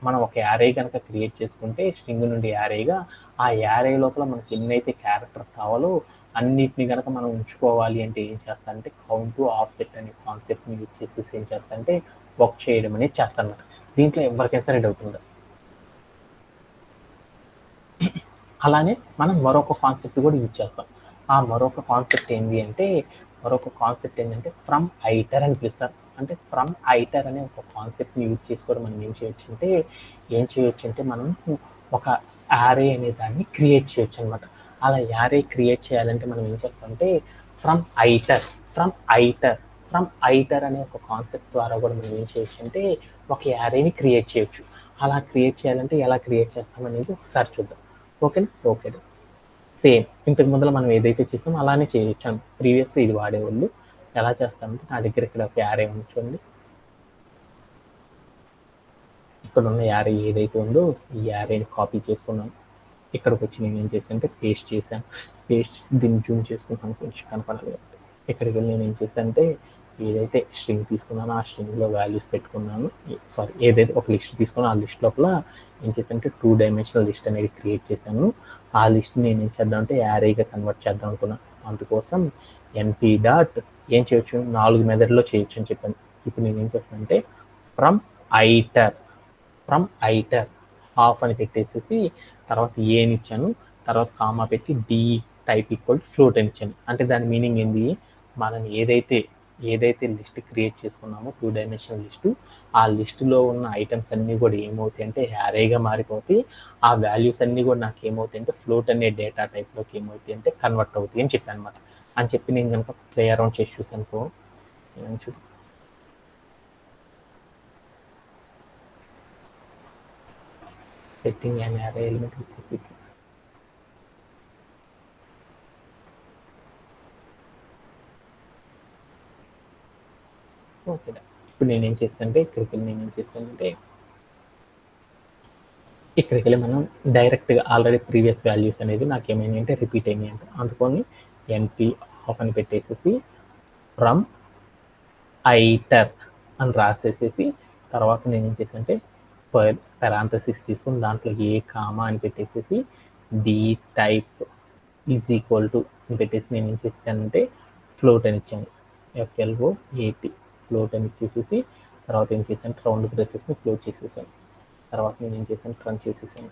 మనం ఒక యారే కనుక క్రియేట్ చేసుకుంటే స్ట్రింగ్ నుండి యారేగా ఆ యారే లోపల మనకి ఎన్నైతే క్యారెక్టర్స్ కావాలో అన్నిటిని కనుక మనం ఉంచుకోవాలి అంటే ఏం చేస్తానంటే కౌంట్ ఆఫ్ సెట్ అనే కాన్సెప్ట్ని యూజ్ చేసేసి ఏం చేస్తానంటే వర్క్ చేయడం అనేది చేస్తాను. దీంట్లో ఎవరికైనా సరే డౌట్ ఉందా? అలానే మనం మరొక కాన్సెప్ట్ కూడా యూజ్ చేస్తాం. ఆ మరొక కాన్సెప్ట్ ఏంటంటే ఫ్రమ్ ఐటర్ అని పిలుస్తారు. అంటే ఫ్రమ్ ఐటర్ అనే ఒక కాన్సెప్ట్ని యూజ్ చేసుకోవడం మనం ఏం చేయొచ్చు అంటే మనం ఒక యారే అనే దాన్ని క్రియేట్ చేయొచ్చు అనమాట. అలా యారే క్రియేట్ చేయాలంటే మనం ఏం చేస్తామంటే ఫ్రమ్ ఐటర్ అనే ఒక కాన్సెప్ట్ ద్వారా కూడా మనం ఏం చేయొచ్చు అంటే ఒక యారేని క్రియేట్ చేయొచ్చు. అలా క్రియేట్ చేయాలంటే ఎలా క్రియేట్ చేస్తామనేది ఒకసారి చూద్దాం. ఓకేనా. సేమ్ ఇంతకు ముందర మనం ఏదైతే చేసామో అలానే చేయొచ్చు. ప్రీవియస్గా ఇది వాడేవాళ్ళు. ఎలా చేస్తామంటే నా దగ్గర ఇక్కడ ఒక యారే ఉంచండి, ఇక్కడ ఉన్న యారే ఏదైతే ఉందో ఈ యారేని కాపీ చేసుకున్నాను. ఇక్కడికి వచ్చి నేను ఏం చేశానంటే పేస్ట్ చేసి దీన్ని జూమ్ చేసుకుంటాను, కొంచెం కనపడాలి. ఇక్కడికి వెళ్ళి నేను ఏం చేశానంటే ఏదైతే స్ట్రింగ్ తీసుకున్నానో ఆ స్ట్రింగ్లో వాల్యూస్ పెట్టుకున్నాను. ఏదైతే ఒక లిస్ట్ తీసుకున్నా ఆ లిస్ట్ లోపల ఏం చేశానంటే 2 డైమెన్షనల్ లిస్ట్ అనేది క్రియేట్ చేశాను. ఆ లిస్ట్ నేను ఏం చేద్దాం అంటే యారేగా కన్వర్ట్ చేద్దాం అనుకున్నాను. అందుకోసం NP డాట్ ఏం చేయొచ్చు, 4 మెథడ్లో చేయొచ్చు అని చెప్పాను. ఇప్పుడు నేను ఏం చేస్తానంటే ఫ్రమ్ ఐటర్ హాఫ్ అని పెట్టేసేసి తర్వాత ఏని ఇచ్చాను, తర్వాత కామా పెట్టి డి టైప్ ఈక్వల్ ఫ్లోట్ అని ఇచ్చాను. అంటే దాని మీనింగ్ ఏంది, మనం ఏదైతే లిస్ట్ క్రియేట్ చేసుకున్నామో 2 డైమెన్షనల్ లిస్టు, ఆ లిస్టులో ఉన్న ఐటమ్స్ అన్నీ కూడా ఏమవుతాయి అంటే యారేగా మారిపోతాయి. ఆ వాల్యూస్ అన్నీ కూడా నాకు ఏమవుతాయి అంటే ఫ్లోట్ అనే డేటా టైప్లోకి ఏమవుతాయి అంటే కన్వర్ట్ అవుతాయి అని చెప్పాను అనమాట. అని చెప్పి నేను కనుక ప్లే అరౌండ్ చేసి చూసానుకో, చూడు setting an array element with a sequence. Okay, ఇప్పుడు నేనేం చేస్తానంటే ఇక్కడికి వెళ్ళి మనం డైరెక్ట్గా ఆల్రెడీ ప్రీవియస్ వాల్యూస్ అనేది నాకు ఏమైనా అంటే రిపీట్ అయినాయి అంటే అందుకొని ఎన్పి ఆఫ్ అని పెట్టేసేసి ఫ్రమ్ ఐటర్ అని రాసేసేసి తర్వాత నేను ఏం చేశానంటే పెరాంథసిస్ తీసుకుని దాంట్లో ఏ కామా అని పెట్టేసేసి D type is equal to అని పెట్టేసి నేను ఏం చేశానంటే ఫ్లోట్ అని ఇచ్చాను, FLOAT ఫ్లోట్ అని ఇచ్చేసేసి తర్వాత ఏం చేశాను రౌండ్ బ్రేసెస్ని క్లోజ్ చేసేసాను. తర్వాత నేను ఏం చేశాను రన్ చేసేసాను.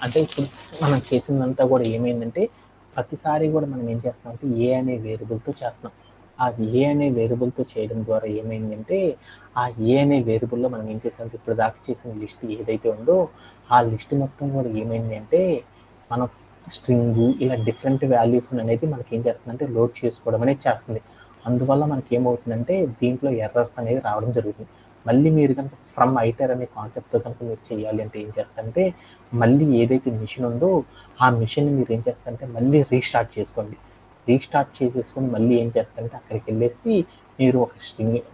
అంటే ఇప్పుడు మనం చేసిందంతా కూడా ఏమైందంటే ప్రతిసారి కూడా మనం ఏం చేస్తామంటే ఏ అనే వేరియబుల్తో చేస్తాం. ఆ ఏ అనే వేరియబుల్తో చేయడం ద్వారా ఏమైందంటే ఆ ఏ అనే వేరియబుల్లో మనం ఏం చేసామంటే ఇప్పుడు దాకా చేసిన లిస్ట్ ఏదైతే ఉందో ఆ లిస్ట్ మొత్తం కూడా ఏమైంది అంటే మనం స్ట్రింగ్ ఇలా డిఫరెంట్ వాల్యూస్ అనేది మనకి ఏం చేస్తుందంటే లోడ్ చేసుకోవడం అనేది చేస్తుంది. అందువల్ల మనకి ఏమవుతుందంటే దీంట్లో ఎర్రర్స్ అనేది రావడం జరుగుతుంది. మళ్ళీ మీరు కనుక ఫ్రమ్ ఐటర్ అనే కాన్సెప్ట్తో కనుక మీరు చేయాలి అంటే ఏం చేస్తారంటే మళ్ళీ ఏదైతే మిషన్ ఉందో ఆ మిషన్ని మీరు ఏం చేస్తారంటే మళ్ళీ రీస్టార్ట్ చేసుకోండి. రీస్టార్ట్ చేసేసుకొని మళ్ళీ ఏం చేస్తారంటే అక్కడికి వెళ్ళేసి మీరు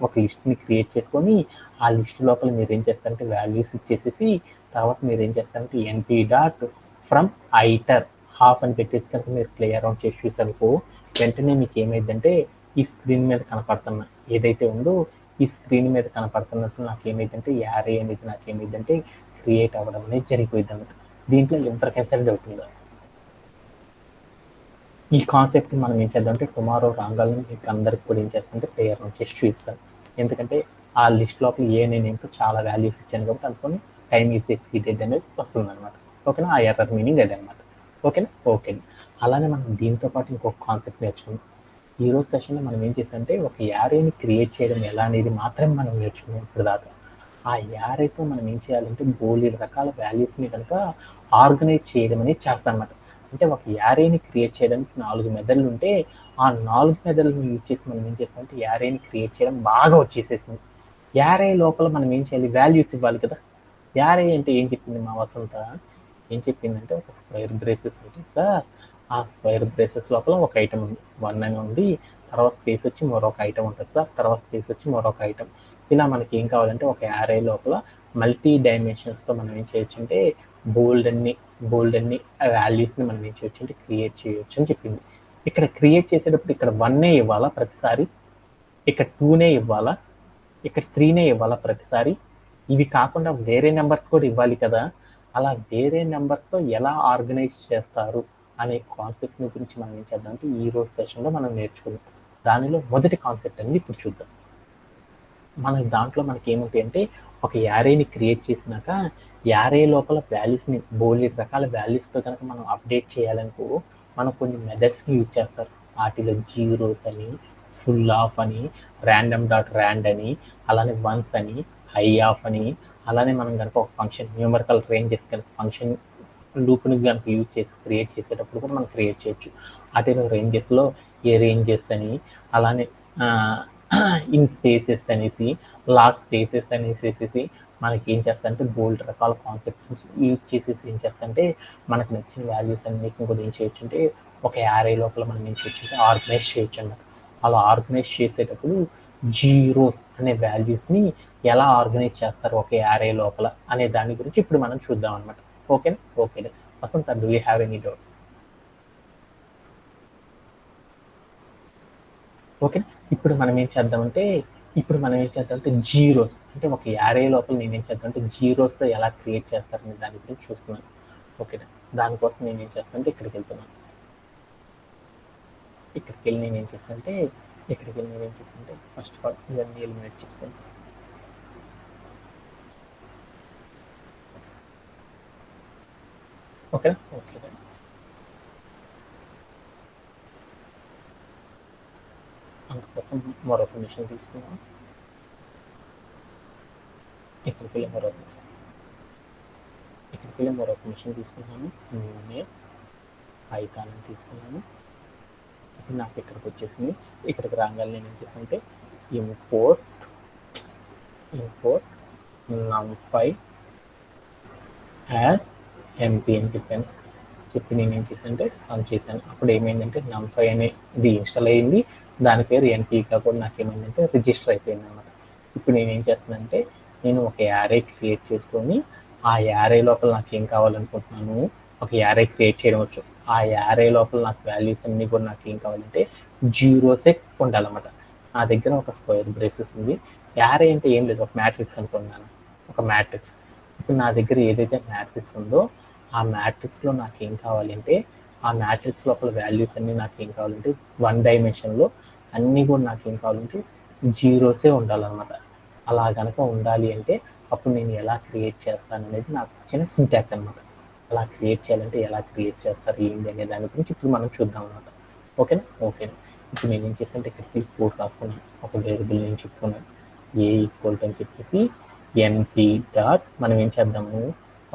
ఒక లిస్ట్ని క్రియేట్ చేసుకొని ఆ లిస్ట్ లోపల మీరు ఏం చేస్తారంటే వాల్యూస్ ఇచ్చేసేసి తర్వాత మీరు ఏం చేస్తారంటే ఎన్పి డాట్ ఫ్రమ్ ఐటర్ హాఫ్ అని పెట్టేసి కనుక మీరు ప్లే అరౌండ్ చేసి చూసారుకో వెంటనే మీకు ఏమైందంటే ఈ స్క్రీన్ మీద కనపడుతున్న ఏదైతే ఉందో ఈ స్క్రీన్ మీద కనపడుతున్నట్టు నాకు ఏమైందంటే యారే అనేది నాకు ఏమైందంటే క్రియేట్ అవ్వడం అనేది జరిగిపోయింది అన్నమాట. దీంట్లో ఎవరికైనా డౌట్ ఉందా? ఈ కాన్సెప్ట్ మనం ఏం చేద్దాం అంటే టుమారో రాగాలని మీకు అందరికి కూడా ఏం చేస్తామంటే ప్లే అరౌండ్ చేసి చూపిస్తాను. ఎందుకంటే ఆ లిస్ట్ లోపల ఏ నేమ్తో చాలా వాల్యూస్ ఇచ్చాను కాబట్టి అనుకొని టైం ఈజ్ ఎక్సీడెడ్ అనేది వస్తుంది అనమాట. ఓకేనా, ఆ ఎర్రర్ మీనింగ్ అదే అనమాట. ఓకేనా, ఓకే. అలానే మనం దీంతో పాటు ఇంకొక కాన్సెప్ట్ నేర్చుకున్నాం. ఈరోజు సెషన్లో మనం ఏం చేసామంటే ఒక యారేని క్రియేట్ చేయడం ఎలా అనేది మాత్రమే మనం నేర్చుకున్నాం ఇప్పుడు దాకా. ఆ యారేతో మనం ఏం చేయాలంటే బోలెడు రకాల వాల్యూస్ని కనుక ఆర్గనైజ్ చేయడం అనేది చేస్తాం అనమాట. అంటే ఒక యారేని క్రియేట్ చేయడానికి 4 మెథడ్లు ఉంటే ఆ 4 మెథడ్లను యూజ్ చేసి మనం ఏం చేస్తామంటే యారేని క్రియేట్ చేయడం బాగా వచ్చేసేసింది. యారే లోపల మనం ఏం చేయాలి, వాల్యూస్ ఇవ్వాలి కదా. యారే అంటే ఏం చెప్పింది మా వసంత, ఏం చెప్పిందంటే ఒక స్క్వేర్ బ్రేసెస్ ఉంటుంది సార్, ఆ స్క్వేర్ బ్రేసెస్ లోపల ఒక ఐటమ్ ఉంది 1 అని ఉంది, తర్వాత స్పేస్ వచ్చి మరొక ఐటమ్ ఉంటుంది సార్, తర్వాత స్పేస్ వచ్చి మరొక ఐటమ్. ఇలా మనకి ఏం కావాలంటే ఒక యారే లోపల మల్టీ డైమెన్షన్స్తో మనం ఏం చేయొచ్చు అంటే బోల్డ్ అన్ని వాల్యూస్ని మనం ఏం చేయొచ్చు అంటే క్రియేట్ చేయొచ్చు అని చెప్పింది. ఇక్కడ క్రియేట్ చేసేటప్పుడు ఇక్కడ 1 ఇవ్వాలా ప్రతిసారి, ఇక్కడ 2 ఇవ్వాలా, ఇక్కడ 3 ఇవ్వాలా ప్రతిసారి, ఇవి కాకుండా వేరే నెంబర్స్ కూడా ఇవ్వాలి కదా. అలా వేరే నెంబర్స్తో ఎలా ఆర్గనైజ్ చేస్తారు అనే కాన్సెప్ట్ గురించి మనం ఏం చేద్దాం అంటే ఈ రోజు సెషన్లో మనం నేర్చుకుందాం. దానిలో మొదటి కాన్సెప్ట్ అనేది ఇప్పుడు చూద్దాం. దాంట్లో మనకి ఏముంటాయి అంటే ఒక యారేని క్రియేట్ చేసినాక యారే లోపల వాల్యూస్ని బోలెడు రకాల వాల్యూస్తో కనుక మనం అప్డేట్ చేయాలనుకో మనం కొన్ని మెథడ్స్ని యూజ్ చేస్తారు. వాటిలో జీరోస్ అని, ఫుల్ ఆఫ్ అని, ర్యాండమ్ డాట్ ర్యాండ్ అని, అలానే వన్స్ అని, హై ఆఫ్ అని, అలానే మనం కనుక ఒక ఫంక్షన్ న్యూమరికల్ రేంజెస్ కనుక ఫంక్షన్ లూప్ని కనుక యూజ్ చేసి క్రియేట్ చేసేటప్పుడు కూడా మనం క్రియేట్ చేయొచ్చు. వాటిలో రేంజెస్లో ఏ రేంజెస్ అని, అలానే ఇన్ స్పేసెస్ అనేసి, లాగ్ స్పేసెస్ అనేసి మనకి ఏం చేస్తారంటే బోల్డ్ రకాల కాన్సెప్ట్ యూజ్ చేసేసి ఏం చేస్తారంటే మనకు నచ్చిన వాల్యూస్ అన్నిటిని కూడా ఏం చేయొచ్చు అంటే ఒక యారే లోపల మనం ఏం చేయొచ్చు అంటే ఆర్గనైజ్ చేయొచ్చు అన్నమాట. అలా ఆర్గనైజ్ చేసేటప్పుడు జీరోస్ అనే వాల్యూస్ని ఎలా ఆర్గనైజ్ చేస్తారు ఒక యారే లోపల అనే దాని గురించి ఇప్పుడు మనం చూద్దాం అనమాట. ఓకేనా, okay. Vasantha, do you have any doubts? Okay, ఇప్పుడు మనం ఏం చేద్దామంటే ఇప్పుడు మనం ఏం చేద్దామంటే జీరోస్, అంటే ఒక యారే లోపల నేను ఏం చేద్దామంటే జీరోస్తో ఎలా క్రియేట్ చేస్తారనే దాని గురించి చూస్తున్నాను. ఓకేనా, దానికోసం నేను ఏం చేస్తానంటే ఇక్కడికి వెళ్తున్నాను. ఇక్కడికి వెళ్ళి నేను ఏం చేస్తానంటే ఫస్ట్ ఆఫ్ ఆల్ ఇవన్నీ ఎలిమినేట్ చేసుకోండి. ఓకేనా, ఓకే. అందుకోసం మరొక మిషన్ తీసుకున్నాను. ఇక్కడికి వెళ్ళి మరొక మిషన్ తీసుకున్నాను. నేను పైథాన్ అని తీసుకున్నాను. ఇప్పుడు నాకు ఇక్కడికి వచ్చేసింది. ఇక్కడికి రాగానే నేను ఏం చేస్తానంటే ఇంపోర్ట్ numpy యాజ్ ఎంపీ అని చెప్పి నేను ఏం చేశానంటే రన్ చేశాను. అప్పుడు ఏమైందంటే numpy అనేది ఇన్స్టాల్ అయ్యింది. దాని పేరు ఎన్పీ కాకుండా నాకు ఏమైందంటే రిజిస్టర్ అయిపోయింది అనమాట. ఇప్పుడు నేను ఏం చేస్తానంటే నేను ఒక యారే క్రియేట్ చేసుకొని ఆ యారే లోపల నాకు ఏం కావాలనుకుంటున్నాను, ఒక యారే క్రియేట్ చేయడం వచ్చు. ఆ యారే లోపల నాకు వాల్యూస్ అన్నీ కూడా నాకు ఏం కావాలంటే జీరోసే ఉండాలన్నమాట. నా దగ్గర ఒక స్క్వేర్ బ్రేసెస్ ఉంది. యారే అంటే ఏం లేదు, ఒక మ్యాట్రిక్స్ అనుకున్నాను, ఒక మ్యాట్రిక్స్. ఇప్పుడు నా దగ్గర ఏదైతే మ్యాట్రిక్స్ ఉందో ఆ మ్యాట్రిక్స్లో నాకు ఏం కావాలంటే ఆ మ్యాట్రిక్స్ లోపల వాల్యూస్ అన్నీ నాకు ఏం కావాలంటే 1 డైమెన్షన్లో అన్నీ కూడా నాకు ఏం కావాలంటే జీరోసే ఉండాలన్నమాట. అలా కనుక ఉండాలి అంటే అప్పుడు నేను ఎలా క్రియేట్ చేస్తాను అనేది నాకు చిన్న సింటాక్స్ అనమాట. అలా క్రియేట్ చేయాలంటే ఎలా క్రియేట్ చేస్తారు ఏంటి అనే దాని గురించి ఇప్పుడు మనం చూద్దాం అనమాట. ఓకేనా, ఓకేనా. ఇప్పుడు నేను ఏం చేస్తానంటే ఇక్కడికి కోడ్ రాసుకున్నాను. ఒక వేరియబుల్ నేను చెప్పుకున్నాను ఏ ఈక్వల్ అని చెప్పేసి ఎన్పీ డాట్ మనం ఏం చేద్దాము,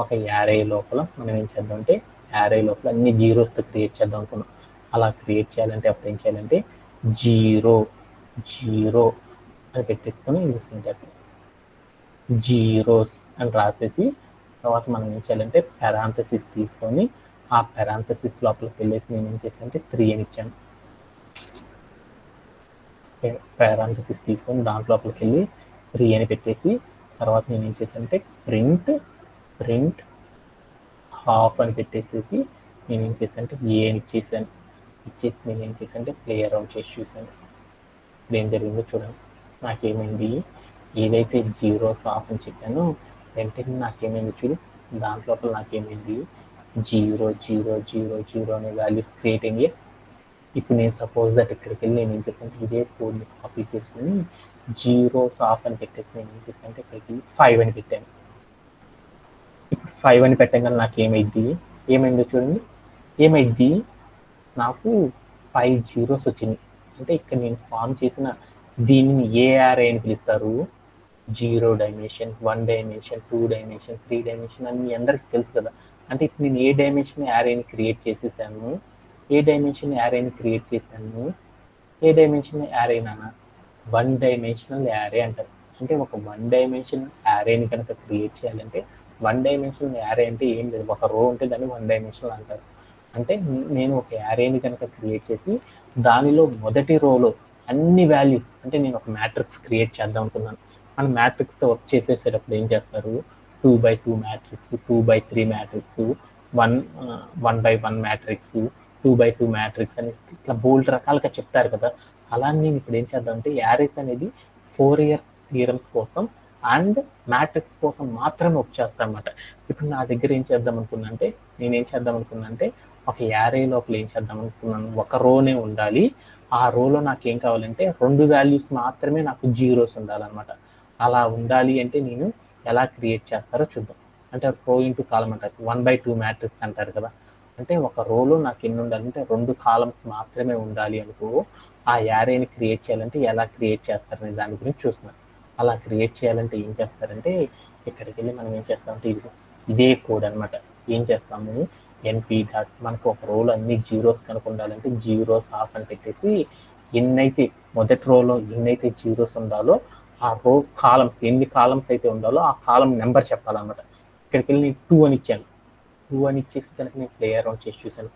ఒక యారే లోపల మనం ఏం చేద్దామంటే యారే లోపల అన్ని జీరోస్తో క్రియేట్ చేద్దాం అనుకున్నాం. అలా క్రియేట్ చేయాలంటే అప్పుడు ఏం చేయాలంటే జీరో అని పెట్టేసుకొని సింటాక్స్ జీరోస్ అని రాసేసి తర్వాత మనం ఏం చేయాలంటే పారాంథసిస్ తీసుకొని ఆ పారాంథసిస్ లోపలికి వెళ్ళేసి నేను ఏం చేశానంటే 3 అని ఇచ్చాను. పారాంథసిస్ తీసుకొని దాంట్లో లోపలికి వెళ్ళి 3 అని పెట్టేసి తర్వాత నేను ఏం చేశానంటే ప్రింట్ హాఫ్ అని పెట్టేసేసి నేను ఏం చేశానంటే ఏ అని ఇచ్చేసి నేను ఏం చేశానంటే ప్లే అరౌండ్ చేసి చూశాను. ఇప్పుడు ఏం జరిగిందో చూడండి. నాకేమైంది, ఏదైతే జీరోస్ ఆఫ్ అని చెప్పానో వెంటనే నాకేమైంది చూడు, దాంట్లో నాకేమైంది 0 అనే వాల్యూస్ క్రియేట్ అయ్యి. ఇప్పుడు నేను సపోజ్ దట్ ఇక్కడికి వెళ్ళి నేను ఏం చేశానంటే ఇదే కోడ్ని కాపీ చేసుకుని జీరోస్ ఆఫ్ అని పెట్టేసి నేను ఏం చేశానంటే ఇక్కడికి 5 అని పెట్టాను. ఇప్పుడు 5 అని పెట్టగానే నాకు ఏమైందో చూడండి, ఏమైంది నాకు 5 జీరోస్ వచ్చింది. అంటే ఇక్కడ నేను ఫామ్ చేసిన దీనిని ఏ యారే అని పిలుస్తారు, 0 డైమెన్షన్, 1 డైమెన్షన్, 2 డైమెన్షన్, 3 డైమెన్షన్ అని మీ అందరికి తెలుసు కదా. అంటే ఇప్పుడు నేను ఏ డైమెన్షన్ యారేని క్రియేట్ చేసేసాను, ఏ డైమెన్షన్ యారేనా 1 డైమెన్షనల్ యారే అంటారు. అంటే ఒక 1 డైమెన్షన్ యారేని కనుక క్రియేట్ చేయాలంటే 1 డైమెన్షనల్ యారే అంటే ఏం లేదు, ఒక రో ఉంటే దాన్ని 1 డైమెన్షనల్ అంటారు. అంటే నేను ఒక యారేని కనుక క్రియేట్ చేసి దానిలో మొదటి రోలో అన్ని వాల్యూస్, అంటే నేను ఒక మ్యాట్రిక్స్ క్రియేట్ చేద్దాం అనుకున్నాను. మనం మ్యాట్రిక్స్తో వర్క్ చేసేసేటప్పుడు ఏం చేస్తారు, 2x2 matrix, 2x3 matrix, 1x1 matrix, 2x2 matrix అని ఇట్లా బోల్డ్ రకాలుగా చెప్తారు కదా. అలా నేను ఇప్పుడు ఏం చేద్దామంటే యారేస్ అనేది ఫోరియర్ థియరమ్స్ కోసం అండ్ మ్యాట్రిక్స్ కోసం మాత్రమే వర్క్ చేస్తాను అనమాట. ఇప్పుడు నా దగ్గర ఏం చేద్దాం అనుకున్నానంటే ఒక యారే లోపల ఏం చేద్దాం అనుకున్నాను, ఒక రోనే ఉండాలి. ఆ రోలో నాకు ఏం కావాలంటే 2 వాల్యూస్ మాత్రమే నాకు జీరోస్ ఉండాలన్నమాట. అలా ఉండాలి అంటే నేను ఎలా క్రియేట్ చేస్తారో చూద్దాం. అంటే రో ఇంటూ కాలం అంటారు, 1/2 మ్యాట్రిక్స్ అంటారు కదా. అంటే ఒక రోలో నాకు ఎన్ని ఉండాలంటే 2 కాలమ్స్ మాత్రమే ఉండాలి అనుకో. ఆ యారేని క్రియేట్ చేయాలంటే ఎలా క్రియేట్ చేస్తారనే దాని గురించి చూస్తున్నాను. అలా క్రియేట్ చేయాలంటే ఏం చేస్తారంటే ఇక్కడికి వెళ్ళి మనం ఏం చేస్తామంటే ఇదే కోడ్ అనమాట. ఏం చేస్తాము, ఎన్పీ డాట్ మనకు ఒక రోలో అన్ని జీరోస్ కనుక ఉండాలంటే జీరోస్ ఆఫ్ అని పెట్టేసి మొదటి రోలో ఎన్నైతే జీరోస్ ఉండాలో ఆ రో కాలమ్స్ ఎన్ని కాలమ్స్ అయితే ఉండాలో ఆ కాలం నెంబర్ చెప్పాలన్నమాట. ఇక్కడికి వెళ్ళి నేను 2 అని ఇచ్చాను. 2 అని ఇచ్చేసి కనుక నేను ప్లే అరౌండ్ చేసి చూసాను,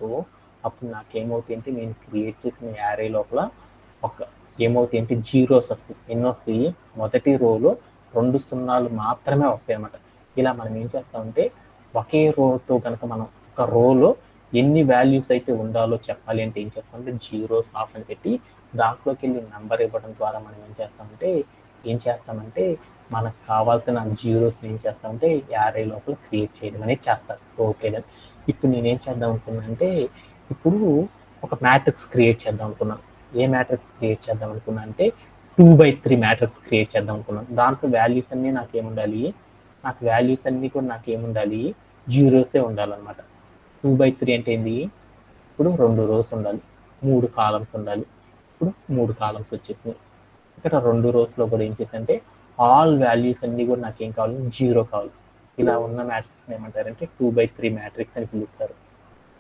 అప్పుడు నాకేమవుతాయి అంటే నేను క్రియేట్ చేసిన యారే లోపల ఏమవుతాయి అంటే జీరోస్ వస్తాయి. ఎన్ని వస్తాయి, మొదటి రోలో 2 సున్నాలు మాత్రమే వస్తాయి అన్నమాట. ఇలా మనం ఏం చేస్తామంటే ఒకే రోతో కనుక మనం ఒక రోలో ఎన్ని వాల్యూస్ అయితే ఉండాలో చెప్పాలి అంటే ఏం చేస్తామంటే జీరోస్ ఆఫ్ అని పెట్టి దాంట్లోకి వెళ్ళి నెంబర్ ఇవ్వడం ద్వారా మనం ఏం చేస్తామంటే ఏం చేస్తామంటే మనకు కావాల్సిన జీరోస్ ఏం చేస్తామంటే యారే లోపల క్రియేట్ చేయడం అనేది చేస్తాం. ఓకే దెన్ ఇప్పుడు నేనేం చేద్దాం అనుకున్నాను అంటే ఇప్పుడు ఒక మ్యాట్రిక్స్ క్రియేట్ చేద్దాం అనుకున్నాను. ఏ మ్యాట్రిక్స్ క్రియేట్ చేద్దాం అనుకున్నా అంటే 2/3 మ్యాట్రిక్స్ క్రియేట్ చేద్దాం అనుకున్నాను. దాంట్లో వాల్యూస్ అన్నీ నాకేముండాలి, నాకు వాల్యూస్ అన్నీ కూడా నాకేముండాలి, జీరోసే ఉండాలన్నమాట. 2/3 అంటే ఏంది, ఇప్పుడు 2 రోస్ ఉండాలి, 3 కాలమ్స్ ఉండాలి. ఇప్పుడు 3 కాలమ్స్ వచ్చేసినాయి. ఇక్కడ 2 రోస్లో కూడా ఏం చేసంటే ఆల్ వాల్యూస్ అన్నీ కూడా నాకు ఏం కావాలి, జీరో కావాలి. ఇలా ఉన్న మ్యాట్రిక్స్ ఏమంటారంటే 2/3 మ్యాట్రిక్స్ అని పిలుస్తారు.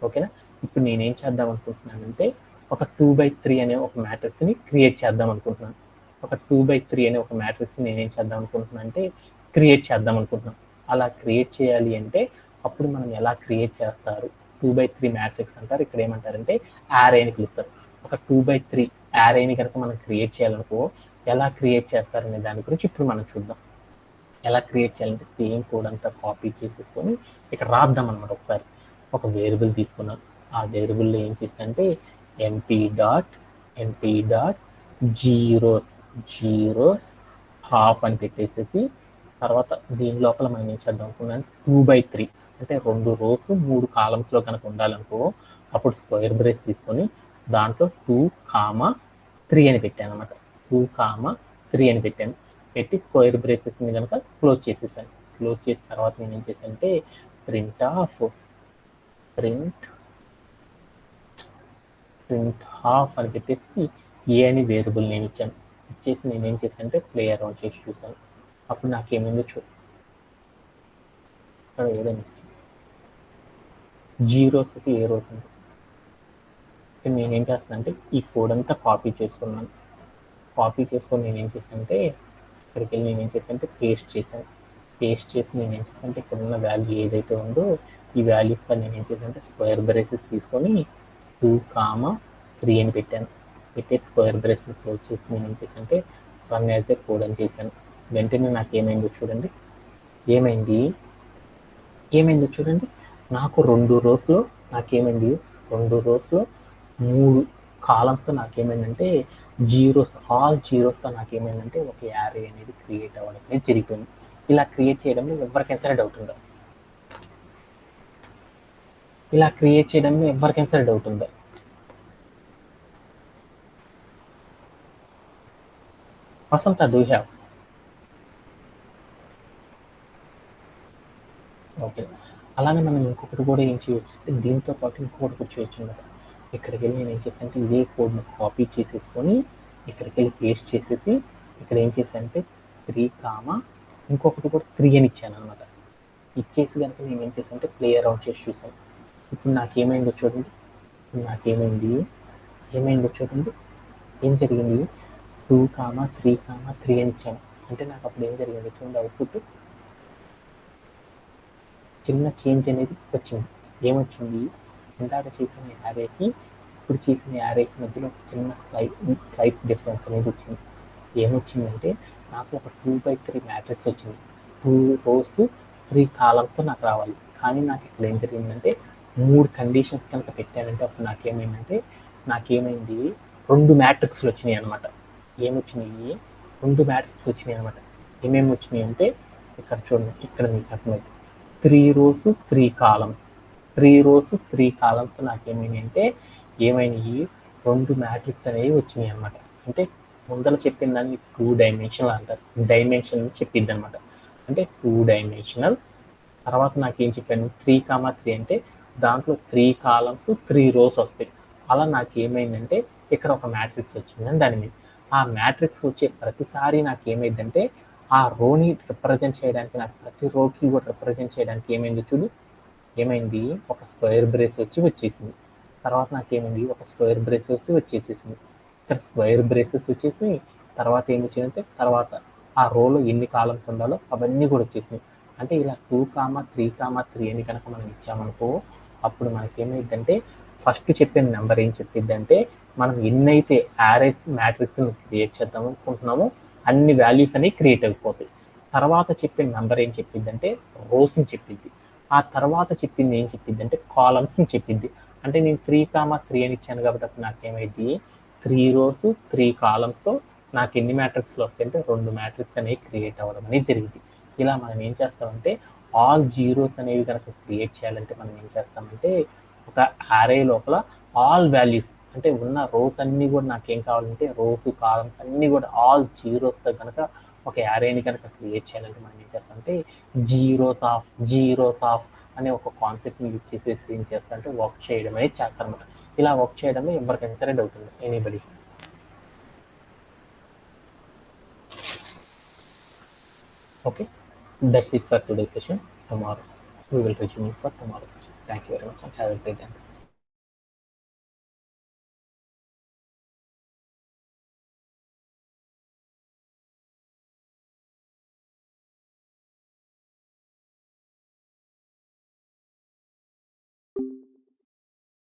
ఓకేనా. ఇప్పుడు నేనేం చేద్దాం అనుకుంటున్నానంటే ఒక 2/3 అనే ఒక మ్యాట్రిక్స్ని క్రియేట్ చేద్దాం అనుకుంటున్నాను. ఒక 2/3 అనే ఒక మ్యాట్రిక్స్ నేనేం చేద్దాం అనుకుంటున్నాను అంటే క్రియేట్ చేద్దాం అనుకుంటున్నాను. అలా క్రియేట్ చేయాలి అంటే అప్పుడు మనం ఎలా క్రియేట్ చేస్తారు, 2/3 మ్యాట్రిక్స్ అంటారు. ఇక్కడ ఏమంటారంటే యారే అని పిలుస్తారు. ఒక 2/3 యారేని కనుక మనం క్రియేట్ చేయాలనుకో ఎలా క్రియేట్ చేస్తారనే దాని గురించి ఇప్పుడు మనం చూద్దాం. ఎలా క్రియేట్ చేయాలంటే సేమ్ కోడ్ అంతా కాపీ చేసేసుకొని ఇక్కడ రాద్దాం అనమాట. ఒకసారి ఒక వేరియబుల్ తీసుకున్నాం. ఆ వేరియబుల్లో ఏం చేస్తే ఎంపీ డాట్ జీరోస్ హాఫ్ అని పెట్టేసేసి తర్వాత దీని లోపల మనం ఏం చేద్దాం అనుకున్నాను, 2/3 అంటే 2 రోస్ 3 కాలమ్స్లో కనుక ఉండాలనుకో అప్పుడు స్క్వేర్ బ్రేస్ తీసుకొని దాంట్లో 2,3 అని పెట్టాను అనమాట. 2,3 అని పెట్టాను. పెట్టి స్క్వేర్ బ్రేసెస్ని కనుక క్లోజ్ చేసేసాను. క్లోజ్ చేసిన తర్వాత నేను ఏం చేశానంటే ప్రింట్ హాఫ్ అని పెట్టేసి ఏ అని వేరియబుల్ నేమ్ ఇచ్చాను. ఇచ్చేసి నేను ఏం చేశానంటే ప్లే అరౌండ్ చేసి చూసాను. అప్పుడు నాకేమైందో ఇక్కడ ఏదో మిస్టేక్, జీరోస్ అయితే ఏ రోస్ అంటే నేనేం చేస్తాను అంటే ఈ కోడ్ అంతా కాపీ చేసుకున్నాను. కాపీ చేసుకొని నేనేం చేశానంటే ఇక్కడికి వెళ్ళి నేనేం చేశానంటే పేస్ట్ చేశాను. పేస్ట్ చేసి నేనేం చేశానంటే ఇక్కడ ఉన్న వాల్యూ ఏదైతే ఉందో ఈ వాల్యూస్ కానీ నేనేం చేశానంటే స్క్వేర్ బ్రేసెస్ తీసుకొని 2,3 అని పెట్టాను. పెట్టి స్క్వేర్ బ్రేసెస్ క్లోజ్ చేసి నేను ఏం చేశానంటే రన్ యాజ్ ఏ కోడ్ అని చేశాను. వెంటనే నాకు ఏమైందో చూడండి, ఏమైందో చూడండి. నాకు 2 రోస్లో నాకేమైంది, 2 రోస్లో 3 కాలమ్స్తో నాకేమైందంటే ఆల్ జీరోస్తో నాకేమైందంటే ఒక యారే అనేది క్రియేట్ అవ్వడం అనేది జరిగిపోయింది. ఇలా క్రియేట్ చేయడంలో ఎవరికైనా సరే డౌట్ ఉందా, వసంత డూ హ్యావ్? ఓకే. అలానే మనం ఇంకొకటి కూడా ఏం చేయొచ్చు అంటే దీంతో పాటు ఇంకొకటి కూడా చేయొచ్చు అనమాట. ఇక్కడికి వెళ్ళి నేను ఏం చేశానంటే ఇదే కోడ్ని కాపీ చేసేసుకొని ఇక్కడికి వెళ్ళి పేస్ట్ చేసేసి ఇక్కడ ఏం చేశానంటే 3, ఇంకొకటి కూడా 3 అని ఇచ్చాను అనమాట. ఇచ్చేసి కనుక నేను ఏం చేశానంటే ప్లే అరౌండ్ చేసి చూసాను. ఇప్పుడు నాకేమైందో చూడండి, ఏం జరిగింది, 2, 3 అని ఇచ్చాను. అంటే నాకు అప్పుడు ఏం జరిగింది చూడండి, అవుట్పుట్ చిన్న చేంజ్ అనేది వచ్చింది. ఏమొచ్చింది, ఇందాక చేసిన యారేకి ఇప్పుడు చేసిన యారేకి మధ్యలో ఒక చిన్న స్లైస్ డిఫరెన్స్ అనేది వచ్చింది. ఏమొచ్చిందంటే నాకు ఒక 2/3 మ్యాట్రిక్స్ వచ్చింది. 2 రోస్ 3 కాలమ్స్తో నాకు రావాలి. కానీ నాకు ఇక్కడ ఏం జరిగిందంటే 3 కండిషన్స్ కనుక పెట్టానంటే అప్పుడు నాకేమైంది 2 మ్యాట్రిక్స్లు వచ్చినాయి అనమాట. 2 మ్యాట్రిక్స్ వచ్చినాయి అనమాట. ఏమేమి వచ్చినాయి అంటే ఇక్కడ చూడండి, ఇక్కడ మీకు అర్థమైంది 3 రోస్ 3 కాలమ్స్ 3 కాలమ్స్ నాకేమైనాయి అంటే 2 మ్యాట్రిక్స్ అనేవి వచ్చినాయి అనమాట. అంటే ముందర చెప్పిన దాన్ని 2 డైమెన్షనల్ అంటారు. డైమెన్షన్ చెప్పిద్ది అనమాట. అంటే 2 డైమెన్షనల్. తర్వాత నాకేం చెప్పాను, 3, 3 అంటే దాంట్లో 3 కాలమ్స్ 3 రోస్ వస్తాయి. అలా నాకేమైందంటే ఇక్కడ ఒక మ్యాట్రిక్స్ వచ్చిందని దాని మీద. ఆ మ్యాట్రిక్స్ వచ్చే ప్రతిసారి నాకేమైందంటే ఆ రోని రిప్రజెంట్ చేయడానికి, నాకు ప్రతి రోకి కూడా రిప్రజెంట్ చేయడానికి ఏమైంది ఒక స్క్వేర్ బ్రేస్ వచ్చేసింది. తర్వాత నాకేమైంది ఒక స్క్వేర్ బ్రేస్ వచ్చేసేసింది. ఇక్కడ స్క్వేర్ బ్రేసెస్ వచ్చేసి తర్వాత ఏం వచ్చిందంటే తర్వాత ఆ రోలో ఎన్ని కాలమ్స్ ఉండాలో అవన్నీ కూడా వచ్చేసినాయి. అంటే ఇలా 2, 3 అని కనుక మనం ఇచ్చామనుకో అప్పుడు మనకేమైందంటే ఫస్ట్ చెప్పిన నెంబర్ ఏం చెప్పిద్దంటే మనం ఎన్నైతే యారేస్ మ్యాట్రిక్స్ని క్రియేట్ చేద్దాం అనుకుంటున్నామో అన్ని వాల్యూస్ అనేవి క్రియేట్ అయిపోతాయి. తర్వాత చెప్పిన నెంబర్ ఏం చెప్పిద్దంటే రోస్ని చెప్పిద్ది. ఆ తర్వాత చెప్పింది ఏం చెప్పిద్దంటే కాలమ్స్ని చెప్పిద్ది. అంటే నేను 3, 3 అని ఇచ్చాను కాబట్టి అప్పుడు నాకేమైంది 3 రోస్ 3 కాలమ్స్తో నాకు ఎన్ని మ్యాట్రిక్స్లు వస్తాయంటే 2 మ్యాట్రిక్స్ అనేవి క్రియేట్ అవ్వడం అనేది జరిగింది. ఇలా మనం ఏం చేస్తామంటే ఆల్ జీరోస్ అనేవి కనుక క్రియేట్ చేయాలంటే మనం ఏం చేస్తామంటే ఒక అరే లోపల ఆల్ వాల్యూస్ అంటే ఉన్న రోస్ అన్నీ కూడా నాకేం కావాలంటే రోస్ కాలమ్స్ అన్నీ కూడా ఆల్ జీరోస్తో కనుక ఒక యారేని కనుక క్రియేట్ చేయాలంటే మనం ఏం చేస్తామంటే జీరోస్ ఆఫ్ అనే ఒక కాన్సెప్ట్ని యూజ్ చేసేసి ఏం చేస్తామంటే వర్క్ చేయడం అనేది చేస్తారనమాట. ఇలా వర్క్ చేయడమే ఎవరికైనా సరే డౌట్ ఉంది. Anybody? Okay, that's it for today's session. Tomorrow we will resume for tomorrow's session. Thank you very much and have a great day.